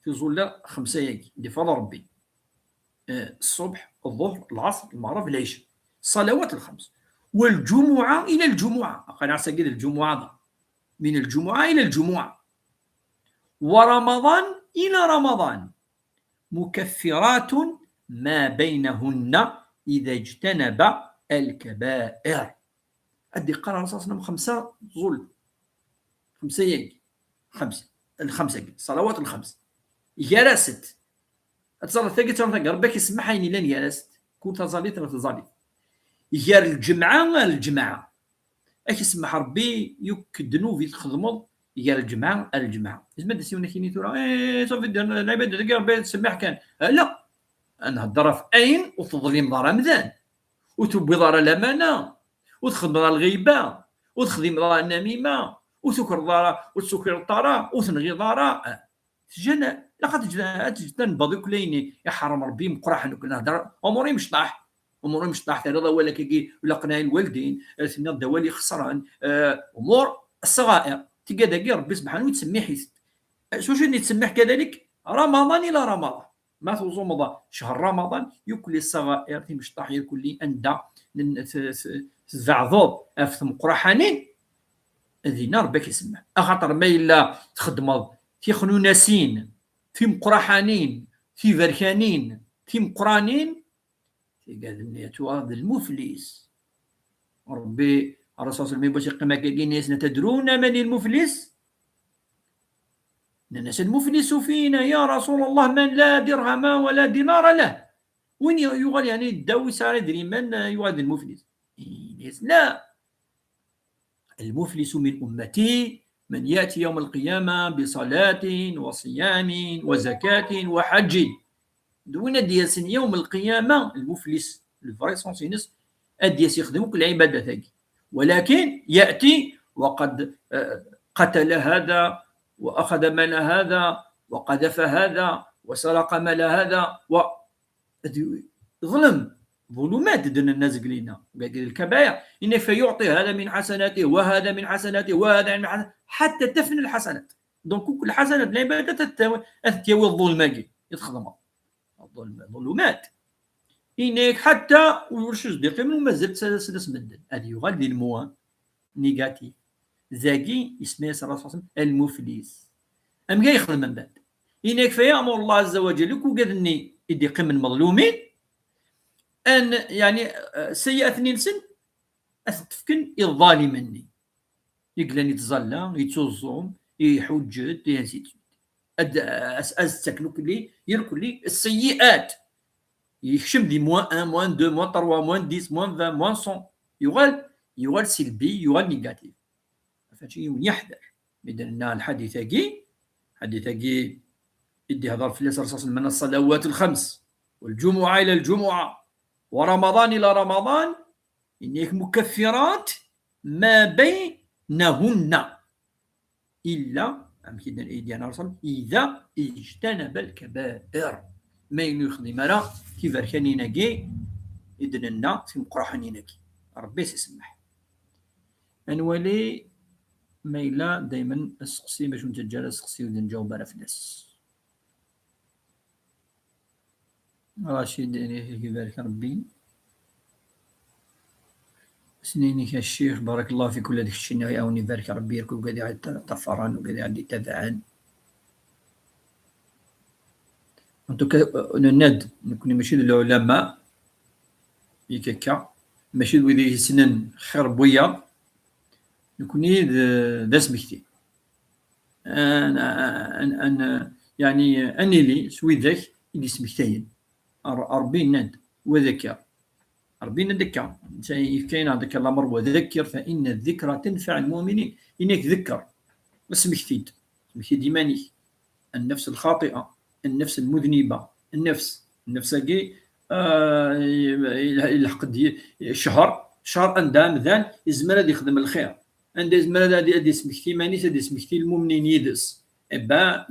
في ظل 5 يجي دي فضل ربي الصبح الظهر العصر المغرب العشاء الصلوات الخمس والجمعة إلى الجمعة، أنا عرفت كده الجمعة من الجمعة إلى الجمعة، ورمضان إلى رمضان، مكفرات ما بينهن إذا اجتنب الكبائر. أدي قال الرسول صلى الله عليه وسلم 5 ظلم، 5 ياك، 5 الخمسة صلوات الخمس يارست أتصل ثقة ربك يسمح عيني لن يارست كنت ظليت تظلي يار الجمعة الجمعة اش يسمح ربي يكدنو في تخدمو يار الجمعة الجمعة زعما دسيونا كيني ترى صافي العباد تاع ربي تسمح كان لا انا هضر في اين وتظلم دار رمضان وتبي دار الامانه وتخدم دار الغيبه وتخدم دار النميمه وتسكر دار وتسكر الطرا وتنغي دار تجانا لقد تنبض كليني يحرم ربي مقرح نهضر اموري مش طاح امور مش طاح هذا ولا كي ولا قناع الوالدين سنا الدوالي خسران امور الصغائر تلقى ربي سبحانه وتسميه حيث شو اللي تسمح كذلك رمضان الى رمضان ما توصل رمضان شهر رمضان يكل الصغائر في مشطح يكل اندا تزعضض في مقرحانين هذه ربك يسمح اخاطر ما الا تخدم في خنوناسين في مقرحانين في فركانين في مقرانين قال هذا المفلس ربي الرسول صلى الله عليه وسلم كما قال تدرون من المفلس؟ الناس المفلس فينا يا رسول الله من لا درهم ولا دينار له وين يقال يعني الدوي صار يدري من يواد المفلس لا المفلس من أمتي من يأتي يوم القيامة بصلاة وصيام وزكاة وحج دون دياس يوم القيامة المفلس الفري سونسينس الدياس يخدم كل عبادة ثاني ولكن يأتي وقد قتل هذا وأخذ مال هذا وقذف هذا وسرق مال هذا ظلمات دون الناس قلينا الكبائر إن فيعطي هذا من حسناته وهذا من حسناته وهذا من حسناته حتى تفنى الحسنات دونك كل حسنات العبادة تتيوي الظلمة يتخدمها الظلمات إنك حتى ويرشد دقيق من مازال سلس مدن هذه يغادي الموان نيجاتيف زاكي اسمه صلى الله عليه وسلم المفلس أم جاي يخدم من بعد إنك فيأمر الله عز وجل لك وقدني يدي قيم المظلومين أن يعني سيئة ننسن أتفكن الظالمني يقلن يتظلم يتوزم يحجد يزيد أستكلك لي يركل لي السيئات يخشم دي موان 1 موان 2 موان 3 موان 10 موان 20 موان 100 يغال سلبي يغال نيجاتيف فشي يحذر بدل الحديث كي يدي هذا في الرسول من الصلوات الخمس والجمعة إلى الجمعة ورمضان إلى رمضان إنك مكفرات ما بينهن إلا إذا اجتنب الكبائر ما يخدم لا كيف كانينا كي إذننا في مقرحنينا كي ربي يسمح أنولي ميلا دائما السقسي باش نتجارى السقسي ونجاوب على فلاس رشيد يبارك ربي سنينك يا الشيخ بارك الله في كل هذيك الشيء يعاوني يبارك ربي يركب قاعد طفران وقاعد عندي تبعان انتو ند نكون ماشي العلماء يكاكا ماشي ويدي سنن خير بويا نكوني ذا سمكتي أنا يعني أني لي سوي ذاك اللي سمكتين ربي ند وذكر ربي ندكر كاين هذاك الأمر وذكر فإن الذكرى تنفع المؤمنين إنك ذكر سمكتيد ديماني النفس الخاطئة النفس المذنبة النفس كي يلحق شهر أندام ذان يزمر هذا يخدم الخير عند زمر هذا سمكتي مانيش هذا سمكتي المؤمنين يدس إبا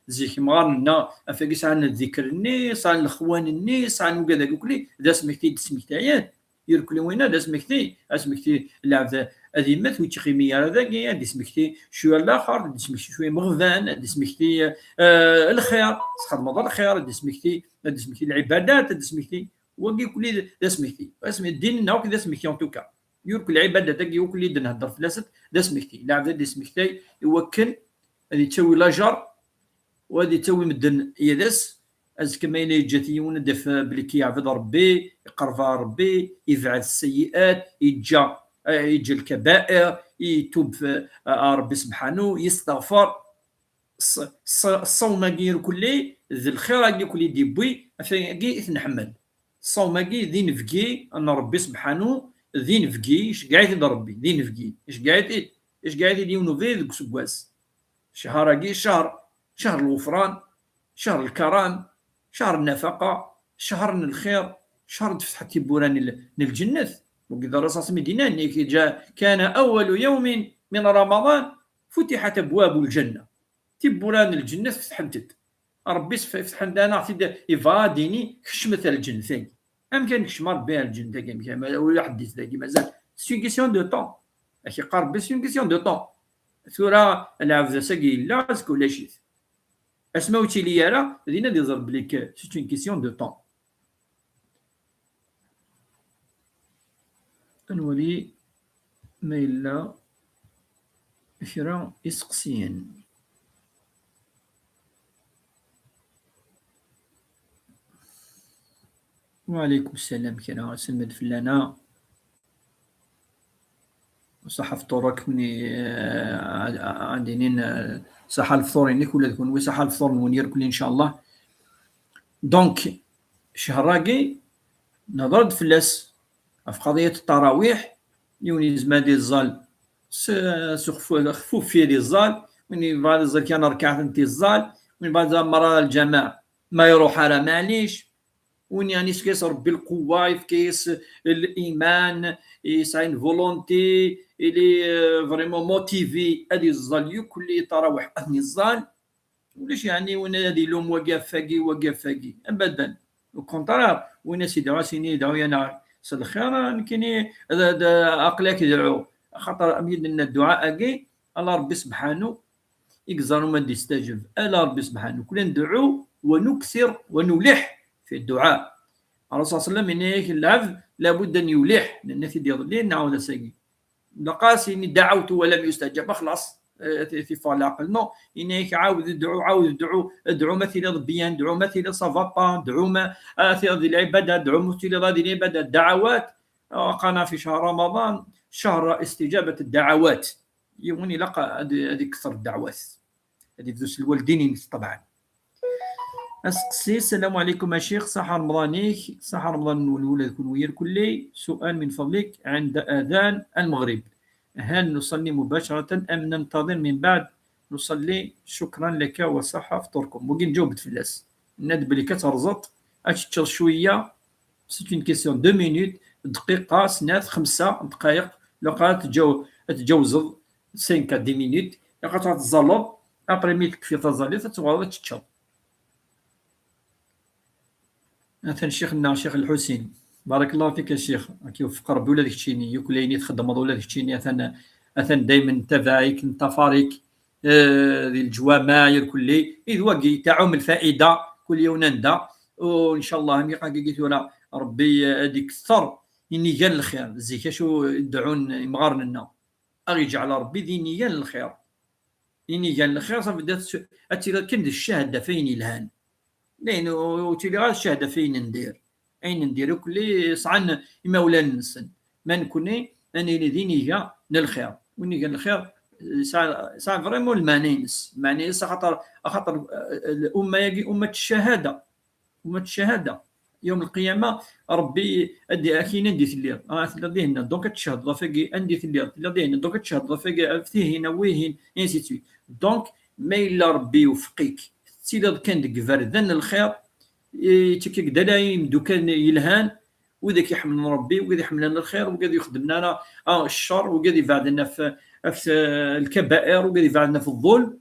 زيك مغارنا أفاقس عن الذكر الناس عن الأخوان الناس عن وكذا كلي ذا سمكتيات يركلي وين هذا سمكتي العبد هذه مثل تخيمية هذا هذا سمكتي شوية الآخر هذا سمكتي شوية مغذان هذا سمكتي الخير خدم الله الخير هذا سمكتي العبادات هذا سمكتي وكي كلي ذا سمكتي الدين ناوك ذا سمكتي أن توكا يرك العباده تاعي يوكل يد نهضر فلاست دا سمكتي لا عبد سمكتي يوكل هذه تسوي لاجر وهذه تسوي مدن يدس از كما يجاتيون دف بلي يعبد ربي يقرب ربي يفعل السيئات يجا الكبائر يتوب ربي سبحانه يستغفر الصوم كي كلي ذي الخير كي كلي ديبوي افاكي تنحمل الصوم كي ذي نفكي ان ربي سبحانه ذي نفكي اش قاعد ربي ذي نفكي اش قاعد يديونو في ذوك سكواس شهر كي شهر الغفران، شهر الكرم، شهر النفقه، شهر الخير، شهر تفتح تيبوران للجنة. وكذا رصاص مدينة جاء كان أول يوم من رمضان فتحت أبواب الجنة تيبوران الجنة فتحت ربي فتح لنا يفاديني كشمت الجنة ثاني أم كان كشمر بها الجنة كان ولا حديث ذاك مازال سي كيسيون دو طون أخي قرب سي كيسيون دو طون ثورة العفزة ساقي لا كل شيء اسماو تيلي راه دينا دي ضرب لك سي كيسيون دو طون. نولي ما إلا كرا يسقسيين. وعليكم السلام كرا سلمد فلانا صحة فطورك مني عندين صحة الفطور يعني كل تكون وصحة الفطور المنير كل إن شاء الله. دونك شهر راقي نظرت فلاس في قضية التراويح يوني زمان ديال الزال خفوف فيه ديال الزال من بعد الزال كان ركعت انت الزال من بعد مرة الجماعة ما يروح على معليش وين يعني كيس ربي القوة يفكيس الإيمان يسعين فولونتي إلي فريمون موتيفي هذه الزال يكل تراويح أثني الزال وليش يعني وين هذه لوم وقف فاقي أبدا وكونترار وين سيدي راسيني دعو ينار صد الخير كاين اقلاك يدعو خاطر اميد لنا الدعاء كي الله ربي سبحانه يقزر وما يستجب الله ربي سبحانه كلنا ندعو ونكثر ونلح في الدعاء. الرسول صلى الله عليه وسلم انك العبد لابد ان يلح لان في ديال الليل نعاود ساقي لقاسي دعوت ولم يستجب خلاص في فلاق نو انك عاود ادعو مثل ربيان ادعو مثل صفاقا ادعو ما هذه العباده ادعو مثل هذه العباده الدعوات. وقنا في شهر رمضان شهر استجابه الدعوات يوني لقى هذه كثر الدعوات هذه فلوس الوالدين طبعا. أسقسي السلام عليكم يا شيخ صحة رمضانيك صحة رمضان الأولى يكون وير كلي سؤال من فضلك عند آذان المغرب هل نصلي مباشرة أم ننتظر من بعد نصلي؟ شكرا لك وصحة فطوركم. وقين جاوبت في الناس ندب اللي كترزط أتشتر شوية سيت اون كيسيون 2 مينوت دقيقة سنات 5 دقائق لقات تجاوز 5 10 مينوت لقات تزلط أبري ميت كفي تزلط تتغوض تشتر. مثلا شيخنا الشيخ الحسين بارك الله فيك يا شيخ كيوفق ربي ولا داكشي يوكليني تخدم ولا داكشي اثن دائما تبعك نتفارك ذي الجوامع كلي اذ واقي تعم الفائده كل يوم نندا وان شاء الله مي قاقيت ولا ربي هذيك كثر اني قال الخير زيك شو يدعون مغارنا اغي جعل ربي ذي نيه الخير اني قال الخير صافي بدات كند الشهاده فين الهان لأنه تيلي غير الشهادة فين ندير أين ندير كلي صعن مولا نسن ما نكوني أنا لذيني للخير وني قال الخير ساعة فريمون المعنينس خاطر الأمة يجي أمة الشهادة يوم القيامة ربي أدي أكيد ندي ثلير ثلاثة هنا دوك تشهد ضفقي أندي ثلير ثلاثة هنا دوك تشهد ضفقي فيه هنا وين إنسيتوي دونك ما إلا ربي يوفقك سيدا كان ديك فردان الخير تكيك دلايم دو كان يلهان وذاك يحملنا ربي وقاعد يحملنا الخير وقاعد يخدمنا لنا الشر وقاعد يبعدنا في الكبائر وقاعد يبعدنا في الظلم.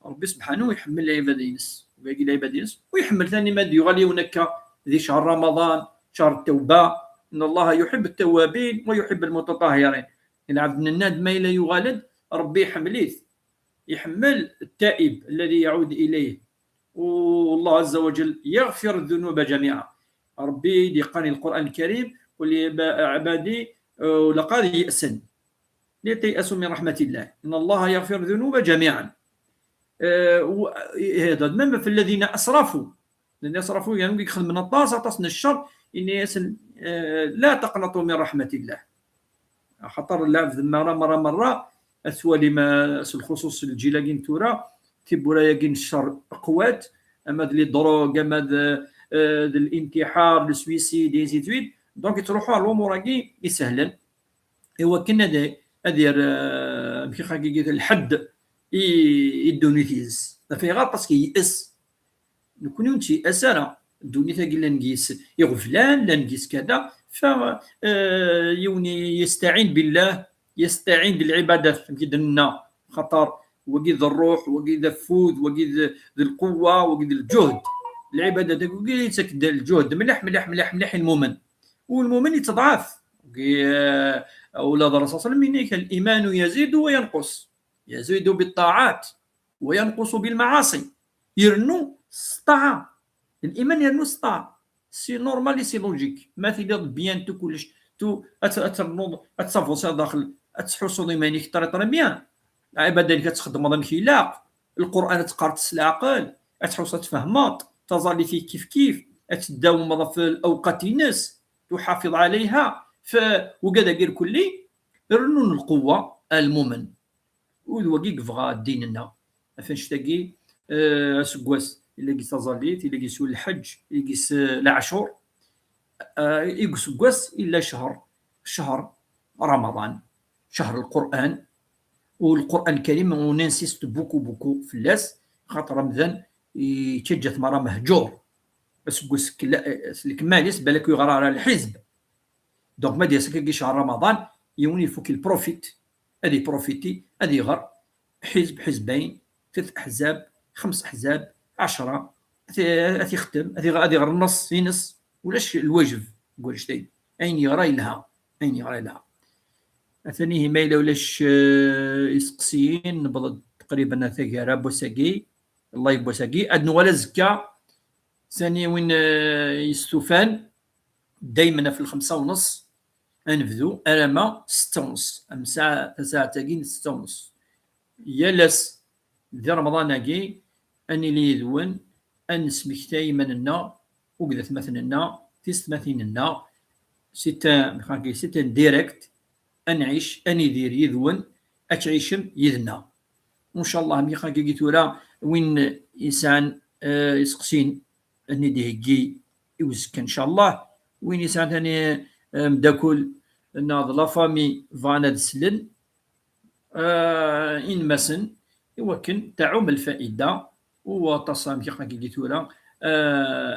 ربي سبحانه يحمل العباد ينس وباقي العباد ينس ويحمل ثاني ما يغاليونك ذي شهر رمضان شهر التوبة إن الله يحب التوابين ويحب المتطهرين. إن عبد الناد ما إلا يغالد ربي يحمل التائب الذي يعود إليه والله عز وجل يغفر الذنوب جميعا. ربي يقرأ القرآن الكريم قل يا عبادي ولقد يأسن لا تيأسوا من رحمة الله إن الله يغفر الذنوب جميعا. هذا مما في الذين أسرفوا، الذين أسرفوا يعني يخدم من طاس الشر إن يسن لا تقنطوا من رحمة الله. خطر الله مرة أسوى لما الخصوص الجيلاجين تورا تبورا يجين الشر قوات أما لي دروغ أما الانتحار السويسيد دي تويد دونك تروحوا على الأمور كي يسهلا. إوا كنا أدير كي خاكي الحد يدونيتيز في غير باسكو يأس نكون يونتي أسانا دونيتا كي لنقيس يغفلان لنقيس كذا ف يوني يستعين بالله، يستعين بالعبادات كي درنا خطر وقيد الروح وقيد الفوذ وقيد القوة وقيد الجهد العبادة وقيد سكد الجهد ملح ملح ملح ملح المؤمن والمؤمن يتضعف. أولاد الرسول صلى الله عليه وسلم الإيمان يزيد وينقص، يزيد بالطاعات وينقص بالمعاصي. يرنو الطاعة الإيمان يرنو الطاعة سي نورمال سي لوجيك ما تقدر بيان تو كلش تو اترنوض اتصفص داخل اتحوصو ايمانك طري بيان عبادة اللي كتخدم راه مخيلاق القرآن تقرت العقل اتحوص تفهمات تظل فيه كيف اتداوم في الأوقات الناس تحافظ عليها وقدا غير كلي رنون القوة المؤمن وكيك فغا ديننا فاش تلاقي سكواس إلا قيس تظليت إلا قيس الحج إلا قيس العاشور يقص قص إلا شهر رمضان شهر القرآن والقرآن الكريم وننسيست بوكو في اللاس خاطر رمضان يتجت مرة مهجور بس قص الكماليس بالك يغرى على الحزب دونك ما ديسك كي شهر رمضان يوني فوك البروفيت هذه بروفيتي هذه غر حزب حزبين 3 أحزاب 5 أحزاب 10 هذه يختم هذه غير النص ينص ولاش الواجب نقول شتي اين يرى لها ثاني مايله ولاش يسقسيين نبض تقريبا ثقيره بوساقي الله يبوساقي ادن ولا زكا ثاني وين يستوفان دائما في 5:30 انفذو اراما 6:30 امساء ساعه تاكين 6:30 يالس ذي رمضان كي اني لي يذون ان سمكتاي مننا وقدت مثلنا تستمثلنا ستة ديريكت أنعيش أني دير يذون أتعيشم يذنا وإن شاء الله مي خاكي تورا وين إنسان يسقسين أني ديهجي يوزك إن شاء الله وين إنسان ثاني مداكل ناض لا فامي فانا دسلن إن مسن يوكن تعوم الفائدة وتصام كي خاكي تورا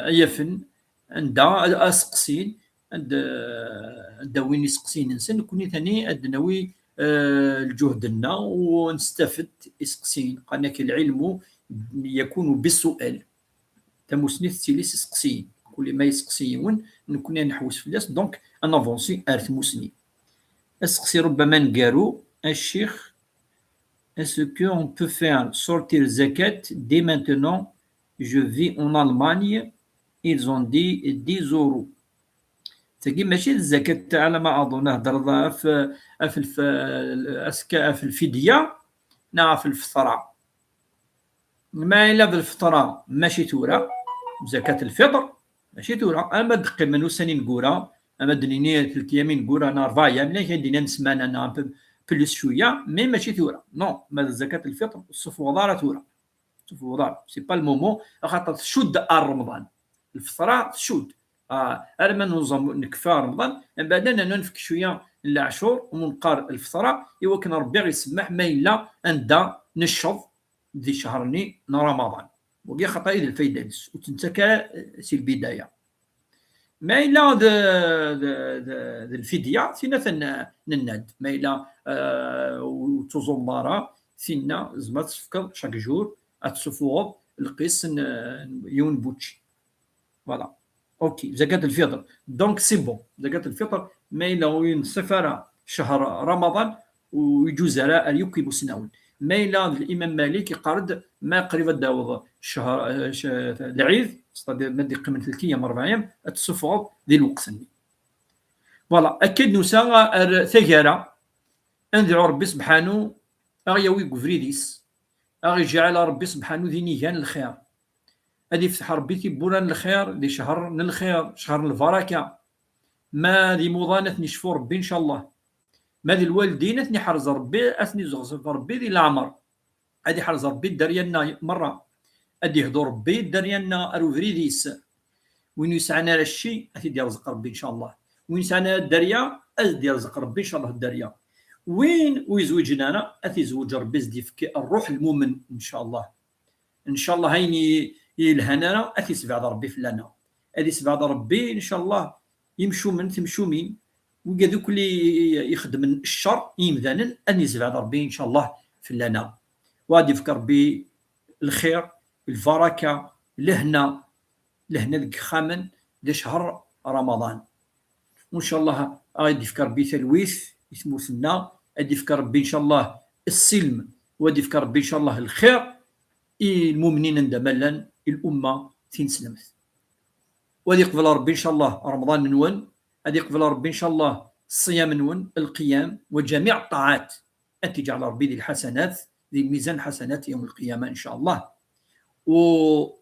يفن عندها اسقسين عند وين يسقسين نسن كوني ثاني ادنوي الجهدنا ونستفد اسقسين قالك العلم يكون بالسؤال تموسني تيليس اسقسين كل ما يسقسيون نكون نحوس في الناس دونك انا افونسي ارث موسني اسقسي ربما نقارو الشيخ est-ce qu'on peut faire sortir zakat dès maintenant? Je vis en Allemagne. Ils ont dit 10 euros. تاكي ماشي الزكاة على ما أظن هضر في الفدية في الفطرة ما إلا بالفطرة ماشي تورا زكاة الفطر ماشي تورا أما دقي منو سنين قورا أما دنيني 3 أيام قورا أنا 4 أيام لا كندينا نسمان أنا بلس شوية مي ماشي تورا نو ما زكاة الفطر الصفوضة تورا الصفوضة سي با المومون خاطر تشد رمضان الفطرة تشد أرما نظام نكفى رمضان من بعد ننفك شوية العشور ومنقار الفطرة إوا كان ربي يسمح ما إلا أندا نشض ذي شهرني رمضان وكي خطأ إذا الفايدة وتنتكا سي البداية ما إلا ذا الفدية سينا نناد ما إلا وتزمارة سينا زما تفكر شاك جور أتصفوض القيس يون بوتشي فوالا اوكي زكاة الفطر دونك سي بون زكاة الفطر ما إلا وين سفر شهر رمضان ويجوز على اليكب سناون ما إلا الإمام مالك يقرد ما قريب داوض شهر العيد ما دي قيمة 3 أيام 4 أيام تصفوض ذي الوقت فوالا اكيد نوسا ثقارة اندعو ربي سبحانه اغيوي كفريديس اغي جعل ربي سبحانه ذي نيجان الخير، غادي يفتح ربي تيبوران الخير دي شهر من الخير، شهر البركه، ما ذي موضانة نشفو ربي ان شاء الله، ما ذي الوالدين اثني حرز ربي اثني زغزف ربي ذي العمر، غادي حرز ربي الدريانا مره، غادي يهضر ربي الدريانا اروفريديس، وين يسعنا على الشيء اثي يرزق ربي ان شاء الله، وين يسعنا الدريا ازدي يرزق ربي ان شاء الله الدريا، وين ويزوجنا انا اثي يزوج ربي زدي في الروح المؤمن ان شاء الله، ان شاء الله هيني يلهنا اثي سبع ربي في لنا، هذه سبع ربي ان شاء الله يمشوا من تمشوا مين، وكذوك اللي يخدم الشر يمذانا اني سبع ربي ان شاء الله في لنا، وغادي يفكر ربي الخير البركه لهنا لهنا خامن لشهر رمضان، وان شاء الله غادي يفكر ربي تلويث اسمو سنا، غادي يفكر ربي ان شاء الله السلم، وغادي يفكر ربي ان شاء الله الخير المؤمنين اندملا الامه تنسلمت، وغادي يقبل ربي ان شاء الله رمضان نون، غادي يقبل ربي ان شاء الله الصيام نون القيام وجميع الطاعات التي جعل ربي ذي الحسنات ذي الميزان الحسنات يوم القيامه ان شاء الله، و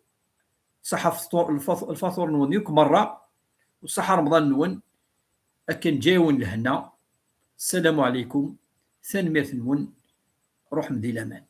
صح الفطور نون يوك مره، وصح رمضان نون أكن جاون لهنا. السلام عليكم ثاني نون روح مدي الامان.